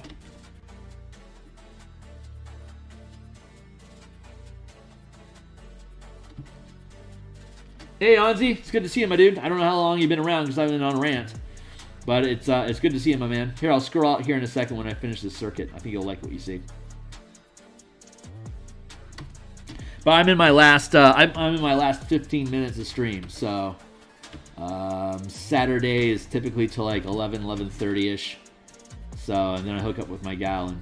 Hey, Anzi, it's good to see you, my dude. I don't know how long you've been around because I've been on a rant. But it's good to see you, my man. Here, I'll scroll out here in a second when I finish this circuit. I think you'll like what you see. But I'm in my last 15 minutes of stream, so Saturday is typically till like 11:30ish. So, and then I hook up with my gal and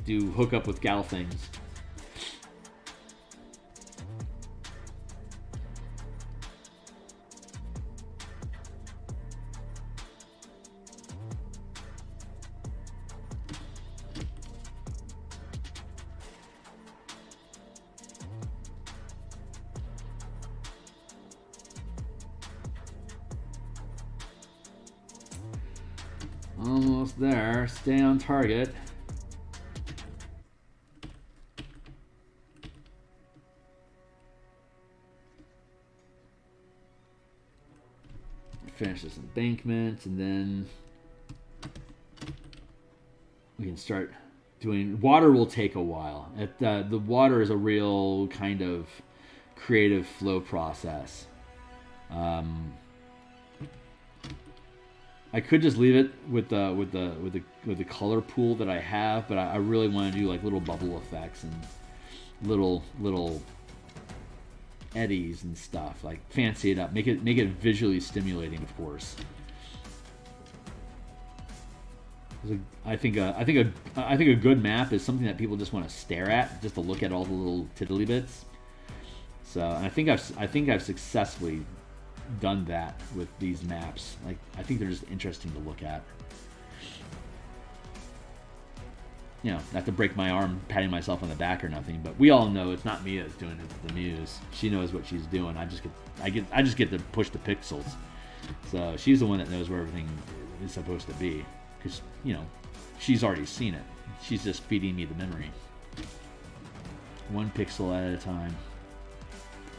do hook up with gal things. Almost there. Stay on target. Finish this embankment, and then we can start doing... Water will take a while. The water is a real kind of creative flow process. I could just leave it with the color pool that I have, but I really want to do like little bubble effects and little eddies and stuff, like fancy it up, make it visually stimulating, of course. I think a good map is something that people just want to stare at, just to look at all the little tiddly bits. So, and I think I've successfully done that with these maps. Like, I think they're just interesting to look at. Not to break my arm patting myself on the back or nothing, but we all know it's not me that's doing it, it's the muse. She knows what she's doing. I just get to push the pixels. So she's the one that knows where everything is supposed to be, because she's already seen it. She's just feeding me the memory, 1 pixel at a time.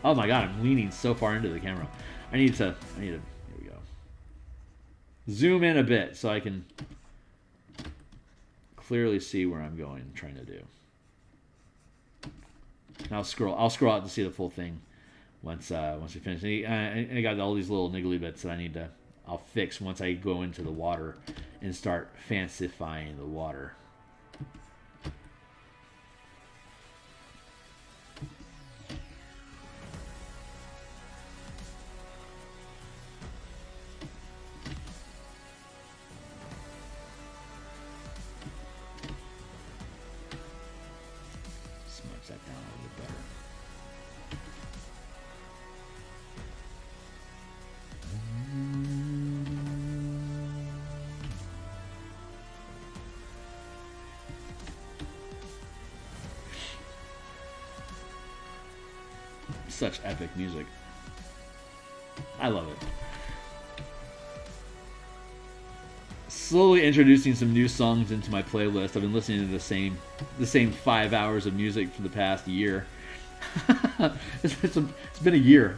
Oh my god, I'm leaning so far into the camera. I need to, here we go. Zoom in a bit so I can clearly see where I'm going and trying to do. And I'll scroll out to see the full thing once we finish. And I got all these little niggly bits that I'll fix once I go into the water and start fancifying the water. Such epic music. I love it. Slowly introducing some new songs into my playlist. I've been listening to the same 5 hours of music for the past year. It's been a year.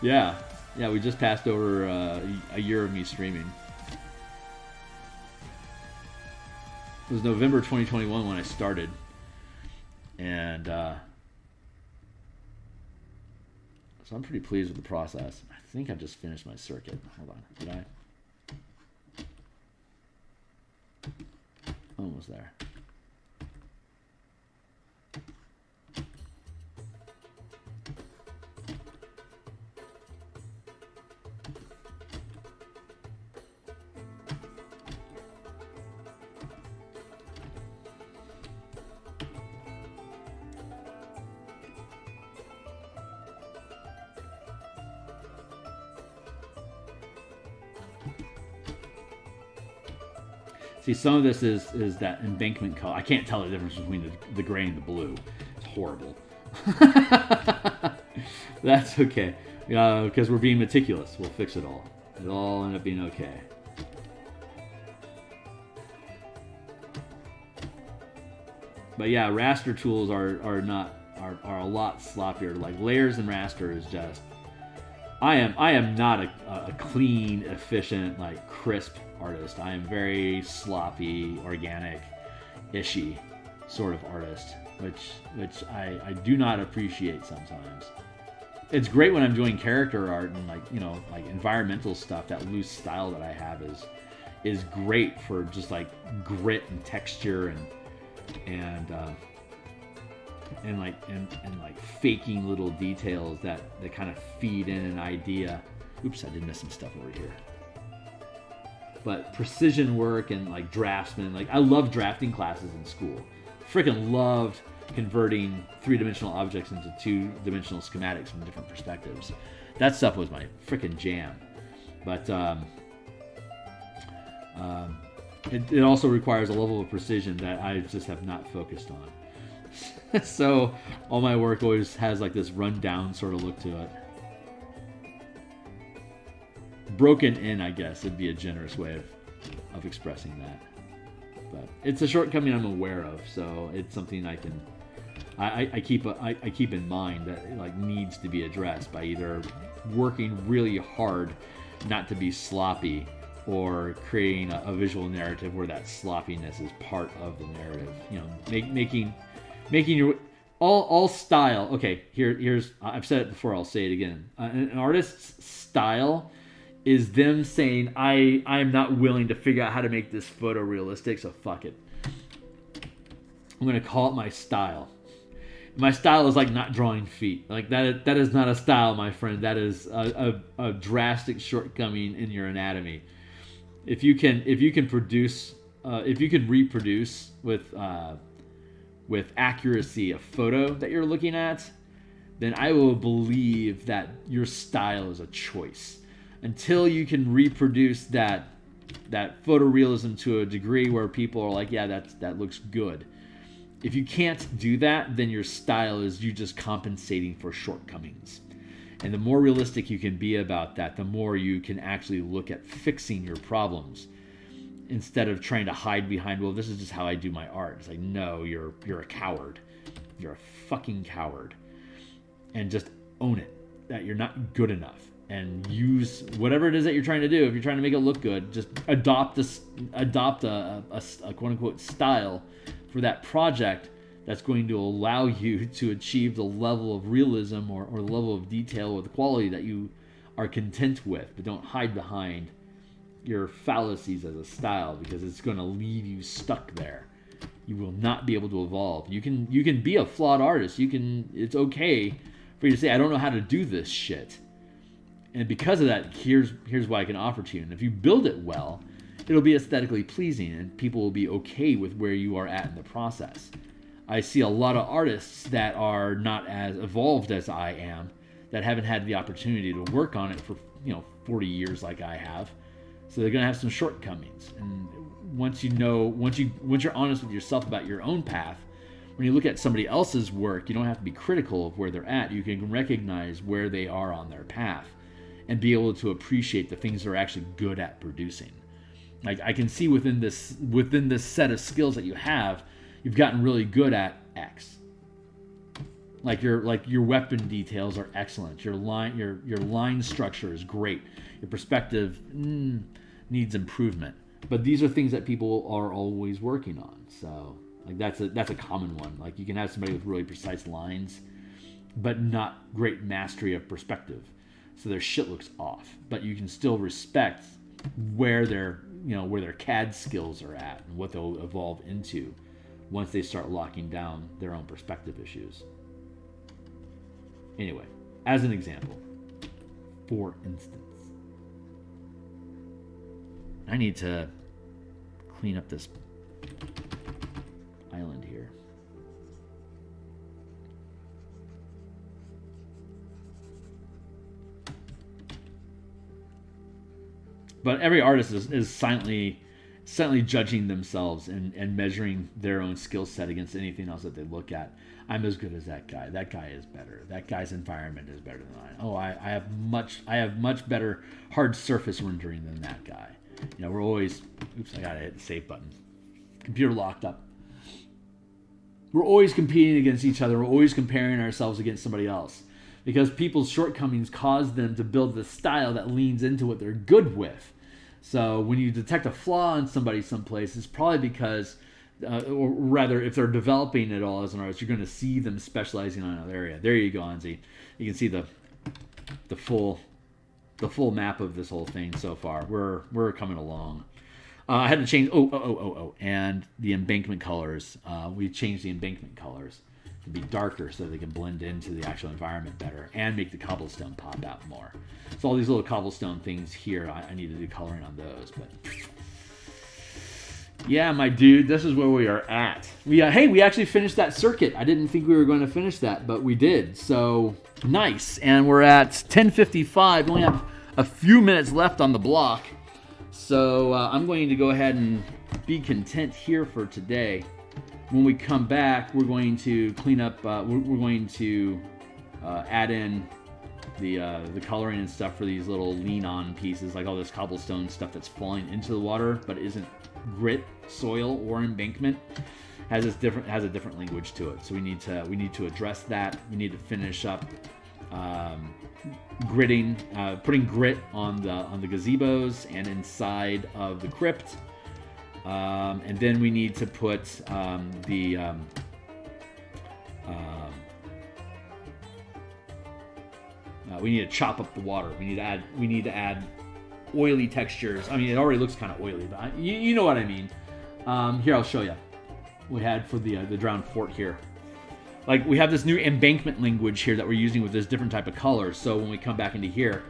Yeah. Yeah, we just passed over a year of me streaming. It was November 2021 when I started. And so I'm pretty pleased with the process. I think I just finished my circuit. Hold on. Did I? Almost there. See, some of this is that embankment color. I can't tell the difference between the gray and the blue. It's horrible. That's okay. Because we're being meticulous. We'll fix it all. It'll all end up being okay. But yeah, raster tools are a lot sloppier. Like layers and raster is just. I am not a clean, efficient, like crisp artist. I am very sloppy, organic, ishy sort of artist, which I do not appreciate sometimes. It's great when I'm doing character art and like environmental stuff. That loose style that I have is great for just like grit and texture and like faking little details that kind of feed in an idea. Oops, I did miss some stuff over here. But precision work and like draftsman, like I love drafting classes in school. Freaking loved converting three-dimensional objects into two-dimensional schematics from different perspectives. That stuff was my freaking jam. But it also requires a level of precision that I just have not focused on. So all my work always has like this rundown sort of look to it. Broken in, I guess, would be a generous way of expressing that. But it's a shortcoming I'm aware of, so it's something I keep in mind that it like needs to be addressed by either working really hard not to be sloppy or creating a visual narrative where that sloppiness is part of the narrative. You know, making your all style. Okay, here's I've said it before. I'll say it again. An artist's style is them saying, I'm not willing to figure out how to make this photorealistic, so fuck it. I'm gonna call it my style. My style is like not drawing feet. Like that is not a style, my friend. That is a drastic shortcoming in your anatomy. If you can reproduce with accuracy a photo that you're looking at, then I will believe that your style is a choice. Until you can reproduce that photorealism to a degree where people are like, yeah, that looks good. If you can't do that, then your style is you just compensating for shortcomings. And the more realistic you can be about that, the more you can actually look at fixing your problems instead of trying to hide behind, well, this is just how I do my art. It's like, no, you're a coward. You're a fucking coward. And just own it, that you're not good enough. And use whatever it is that you're trying to do. If you're trying to make it look good, just adopt a quote-unquote style for that project that's going to allow you to achieve the level of realism or the level of detail or the quality that you are content with. But don't hide behind your fallacies as a style, because it's going to leave you stuck there. You will not be able to evolve. You can be a flawed artist. It's okay for you to say, I don't know how to do this shit. And because of that, here's what I can offer to you. And if you build it well, it'll be aesthetically pleasing and people will be okay with where you are at in the process. I see a lot of artists that are not as evolved as I am, that haven't had the opportunity to work on it for 40 years like I have. So they're gonna have some shortcomings. And once you're honest with yourself about your own path, when you look at somebody else's work, you don't have to be critical of where they're at. You can recognize where they are on their path and be able to appreciate the things they're actually good at producing. Like I can see within this set of skills that you have, you've gotten really good at X. Like your weapon details are excellent. Your line structure is great. Your perspective needs improvement. But these are things that people are always working on. So like that's a common one. Like you can have somebody with really precise lines, but not great mastery of perspective. So their shit looks off. But you can still respect where their CAD skills are at and what they'll evolve into once they start locking down their own perspective issues. Anyway, as an example, for instance, I need to clean up this island here. But every artist is silently judging themselves and measuring their own skill set against anything else that they look at. I'm as good as that guy. That guy is better. That guy's environment is better than mine. Oh, I have much better hard surface rendering than that guy. You know, we're always, oops, I gotta hit the save button. Computer locked up. We're always competing against each other. We're always comparing ourselves against somebody else because people's shortcomings cause them to build the style that leans into what they're good with. So when you detect a flaw in somebody someplace, it's probably because, or rather, if they're developing it all as an artist, you're going to see them specializing on another area. There you go, Anzi. You can see the full map of this whole thing so far. We're coming along. I had to change. And the embankment colors. We changed the embankment colors to be darker so they can blend into the actual environment better and make the cobblestone pop out more. So all these little cobblestone things here, I need to do coloring on those. But yeah, my dude, this is where we are at. We actually finished that circuit. I didn't think we were going to finish that, but we did. So nice. And we're at 10:55. We only have a few minutes left on the block. So I'm going to go ahead and be content here for today. When we come back, we're going to clean up. We're going to add in the coloring and stuff for these little lean-on pieces, like all this cobblestone stuff that's falling into the water, but isn't grit, soil, or embankment. Has a different language to it. So we need to address that. We need to finish up gritting, putting grit on the gazebos and inside of the crypt. And then we need to put we need to chop up the water. We need to add oily textures. I mean, it already looks kind of oily, but you know what I mean. Here, I'll show you. We had for the drowned fort here. Like, we have this new embankment language here that we're using with this different type of color. So when we come back into here,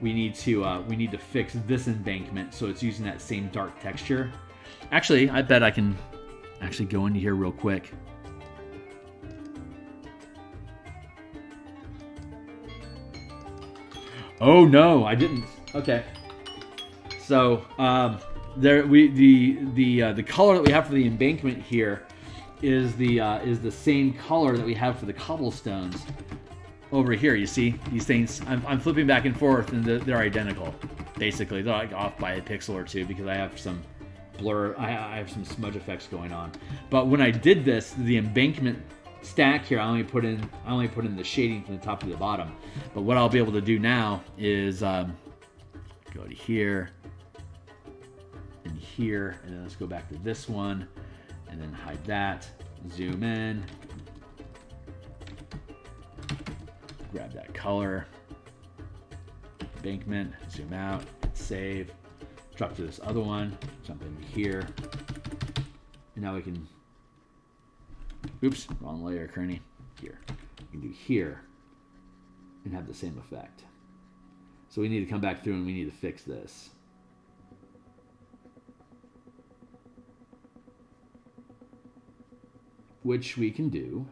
we need to fix this embankment so it's using that same dark texture. Actually, I bet I can actually go into here real quick. Oh no, I didn't. Okay. So the color that we have for the embankment here is the same color that we have for the cobblestones over here. You see these things? I'm flipping back and forth, and they're identical. Basically, they're like off by a pixel or two because I have some blur. I have some smudge effects going on. But when I did this, the embankment stack here, I only put in the shading from the top to the bottom. But what I'll be able to do now is go to here and here, and then let's go back to this one, and then hide that. Zoom in, grab that color, embankment, zoom out, save, drop to this other one, jump in here, and now we can. Oops, wrong layer, Kearney. Here. We can do here and have the same effect. So we need to come back through and we need to fix this. Which we can do.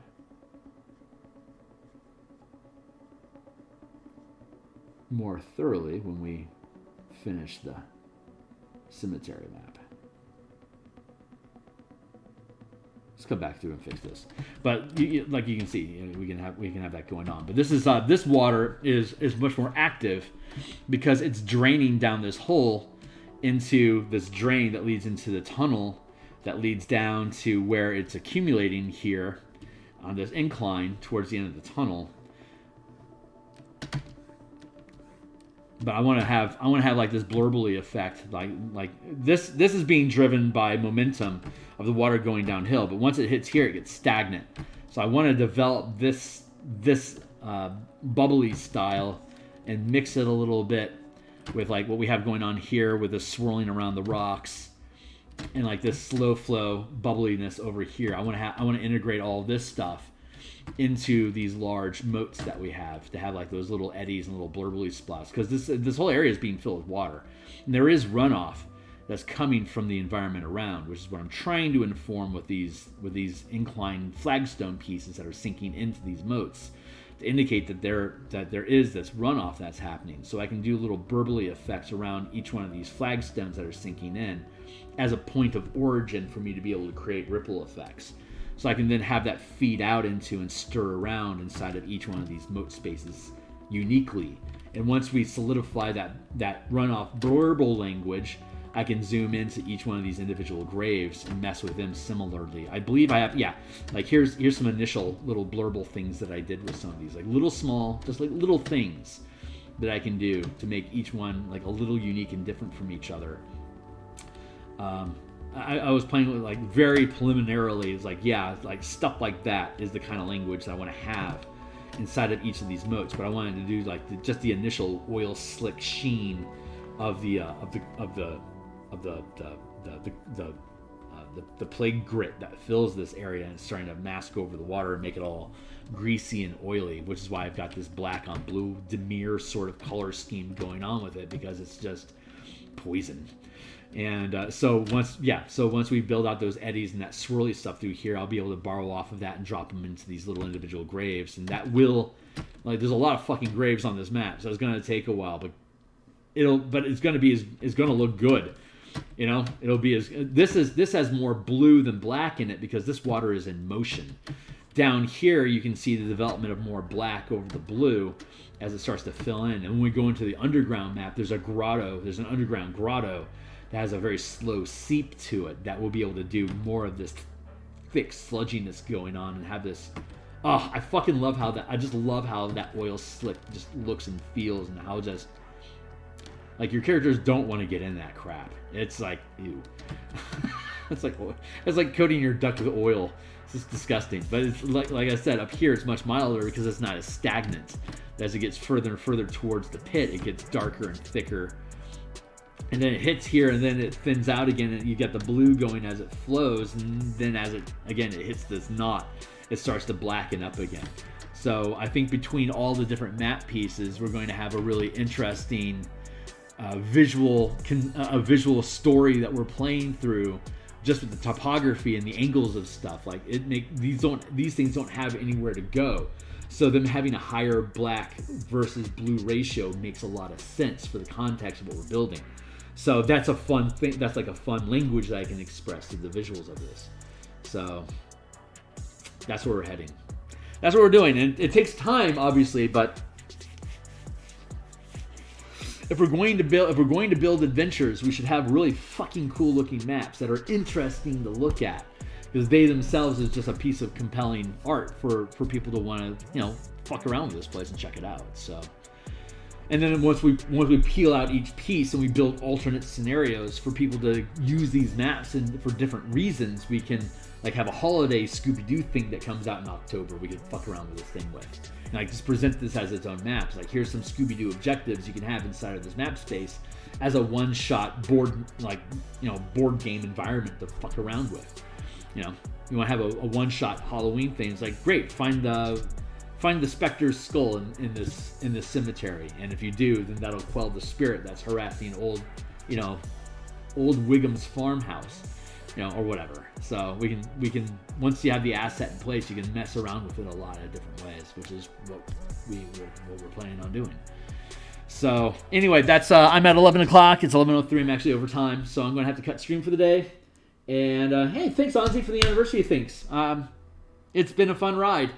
More thoroughly when we finish the cemetery map. Let's come back through and fix this. But like you can see, we can have that going on. But this is this water is much more active because it's draining down this hole into this drain that leads into the tunnel that leads down to where it's accumulating here on this incline towards the end of the tunnel. But I want to have like this blurbly effect, like this is being driven by momentum of the water going downhill. But once it hits here, it gets stagnant. So I want to develop this bubbly style and mix it a little bit with like what we have going on here with the swirling around the rocks and like this slow flow bubbliness over here. I want to integrate all this stuff into these large moats that we have to have like those little eddies and little blurbly spots, because this whole area is being filled with water, and there is runoff that's coming from the environment around, which is what I'm trying to inform with these inclined flagstone pieces that are sinking into these moats to indicate that there is this runoff that's happening. So I can do little burbly effects around each one of these flagstones that are sinking in as a point of origin for me to be able to create ripple effects. So I can then have that feed out into and stir around inside of each one of these moat spaces uniquely. And once we solidify that runoff burble language, I can zoom into each one of these individual graves and mess with them similarly. I believe I have, like here's some initial little blurble things that I did with some of these, like little small, just like little things that I can do to make each one like a little unique and different from each other. I was playing with like very preliminarily, it's like stuff like that is the kind of language that I want to have inside of each of these moats. But I wanted to do like just the initial oil slick sheen of the plague grit that fills this area and it's starting to mask over the water and make it all greasy and oily, which is why I've got this black on blue Demir sort of color scheme going on with it, because it's just poison. And so once we build out those eddies and that swirly stuff through here, I'll be able to borrow off of that and drop them into these little individual graves. And that will, like, there's a lot of fucking graves on this map, so it's going to take a while, but it's going to look good. You know, it'll be this has more blue than black in it because this water is in motion. Down here, you can see the development of more black over the blue as it starts to fill in. And when we go into the underground map, there's an underground grotto that has a very slow seep to it that will be able to do more of this thick sludginess going on and have this. Oh, I fucking love I just love how that oil slick just looks and feels, and how just like your characters don't want to get in that crap. It's like, ew. It's like coating your duck with oil. It's just disgusting. But it's like I said, up here it's much milder because it's not as stagnant. As it gets further and further towards the pit, it gets darker and thicker. And then it hits here, and then it thins out again, and you get the blue going as it flows, and then as it hits this knot, it starts to blacken up again. So I think between all the different map pieces, we're going to have a really interesting visual story that we're playing through, just with the topography and the angles of stuff. Like these things don't have anywhere to go. So them having a higher black versus blue ratio makes a lot of sense for the context of what we're building. So that's a fun thing. That's like a fun language that I can express through the visuals of this. So that's where we're heading. That's what we're doing. And it takes time, obviously, but if we're going to build adventures, we should have really fucking cool looking maps that are interesting to look at, because they themselves is just a piece of compelling art for people to want to, fuck around with this place and check it out. So, and then once we peel out each piece and we build alternate scenarios for people to use these maps and for different reasons, we can like have a holiday Scooby-Doo thing that comes out in October we could fuck around with this thing with. And like just present this as its own maps. Like here's some Scooby-Doo objectives you can have inside of this map space as a one-shot board game environment to fuck around with. You want to have a one-shot Halloween thing. It's like, great, find the Spectre's skull in this cemetery, and if you do, then that'll quell the spirit that's harassing old Wiggum's farmhouse, or whatever. So we can once you have the asset in place, you can mess around with it a lot of different ways, which is what we're planning on doing. So anyway, that's I'm at 11 o'clock. It's 11:03. I'm actually over time, so I'm gonna have to cut stream for the day. And hey, thanks Ozzy for the anniversary things. It's been a fun ride.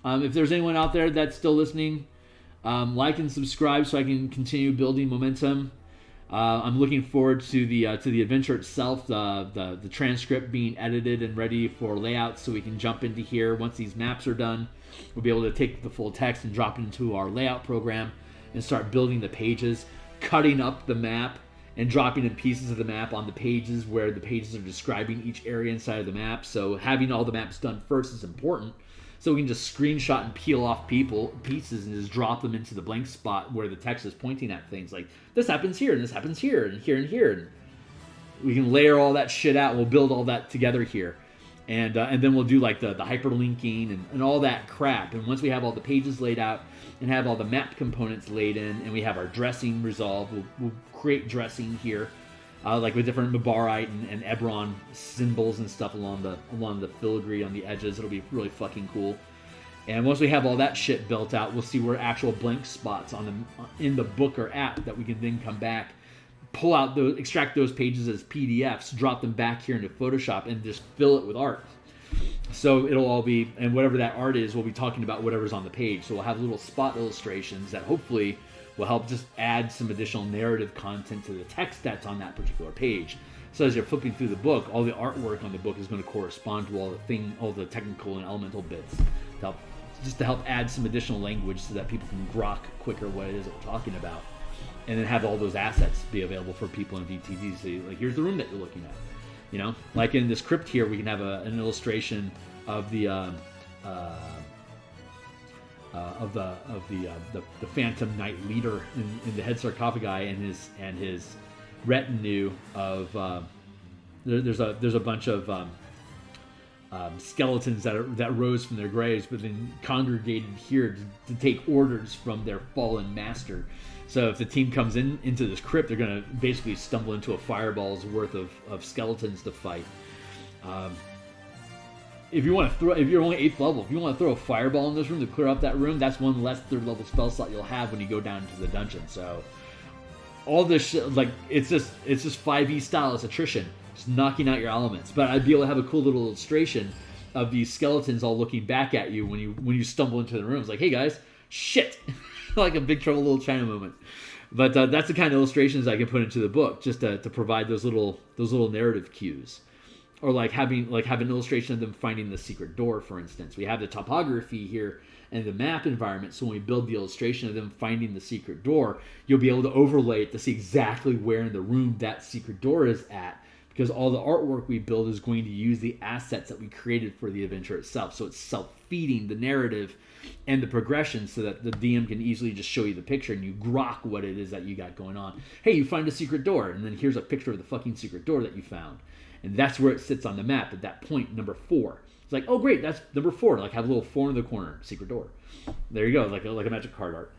If there's anyone out there that's still listening, like and subscribe so I can continue building momentum. I'm looking forward to the adventure itself, the transcript being edited and ready for layout, so we can jump into here once these maps are done. We'll be able to take the full text and drop it into our layout program and start building the pages, cutting up the map and dropping in pieces of the map on the pages where the pages are describing each area inside of the map. So having all the maps done first is important, so we can just screenshot and peel off pieces and just drop them into the blank spot where the text is pointing at things like this happens here and this happens here and here and here. And we can layer all that shit out. We'll build all that together here. And then we'll do like the hyperlinking and all that crap. And once we have all the pages laid out and have all the map components laid in and we have our dressing resolved, we'll create dressing here, like with different Mabarite and Eberron symbols and stuff along the filigree on the edges. It'll be really fucking cool. And once we have all that shit built out, we'll see where actual blank spots in the book are at, that we can then come back, pull out those, extract those pages as PDFs, drop them back here into Photoshop, and just fill it with art. So it'll all be, and whatever that art is, we'll be talking about whatever's on the page. So we'll have little spot illustrations that hopefully will help just add some additional narrative content to the text that's on that particular page. So as you're flipping through the book, all the artwork on the book is going to correspond to all the technical and elemental bits to help add some additional language so that people can grok quicker what it is that we're talking about. And then have all those assets be available for people in VTT. So like, here's the room that you're looking at. You know, like in this crypt here, we can have an illustration of the Phantom Knight leader in the head sarcophagi and his retinue of there's a bunch of skeletons that rose from their graves, but then congregated here to take orders from their fallen master. So if the team comes into this crypt, they're going to basically stumble into a fireball's worth of skeletons to fight. If you're only 8th level, if you want to throw a fireball in this room to clear up that room, that's one less 3rd level spell slot you'll have when you go down into the dungeon. So all this shit, like, it's just 5e style, it's attrition, just knocking out your elements. But I'd be able to have a cool little illustration of these skeletons all looking back at you when you stumble into the room. It's like, hey guys, shit. Like a Big Trouble Little China moment. But that's the kind of illustrations I can put into the book, just to provide those little narrative cues. Or like have an illustration of them finding the secret door, for instance. We have the topography here and the map environment, so when we build the illustration of them finding the secret door, you'll be able to overlay it to see exactly where in the room that secret door is at, because all the artwork we build is going to use the assets that we created for the adventure itself. So it's self-feeding the narrative and the progression, so that the DM can easily just show you the picture and you grok what it is that you got going on. Hey, you find a secret door, and then here's a picture of the fucking secret door that you found. And that's where it sits on the map at that point, number 4. It's like, oh great, that's number 4. Like, have a little 4 in the corner, secret door. There you go, like a magic card art.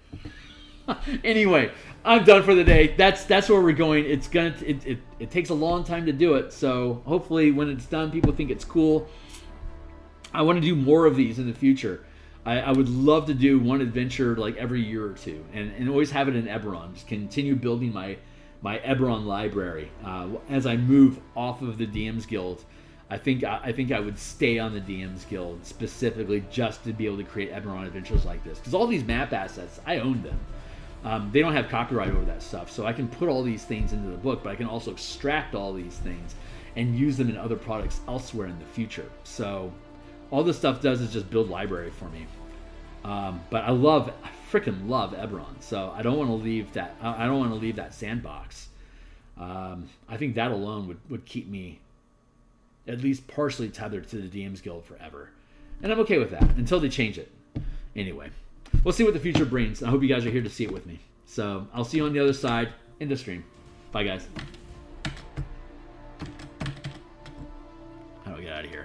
Anyway, I'm done for the day. That's where we're going. It takes a long time to do it, so hopefully when it's done, people think it's cool. I want to do more of these in the future. I would love to do one adventure like every year or two, and always have it in Eberron. Just continue building my Eberron library. As I move off of the DMsGuild, I think I would stay on the DMsGuild specifically just to be able to create Eberron adventures like this. Because all these map assets, I own them. They don't have copyright over that stuff, so I can put all these things into the book, but I can also extract all these things and use them in other products elsewhere in the future. So all this stuff does is just build library for me. But I freaking love Eberron, so I don't want to leave that. I don't want to leave that sandbox. I think that alone would keep me at least partially tethered to the DMsGuild forever, and I'm okay with that until they change it. Anyway, we'll see what the future brings. I hope you guys are here to see it with me. So I'll see you on the other side in the stream. Bye, guys. How do I get out of here?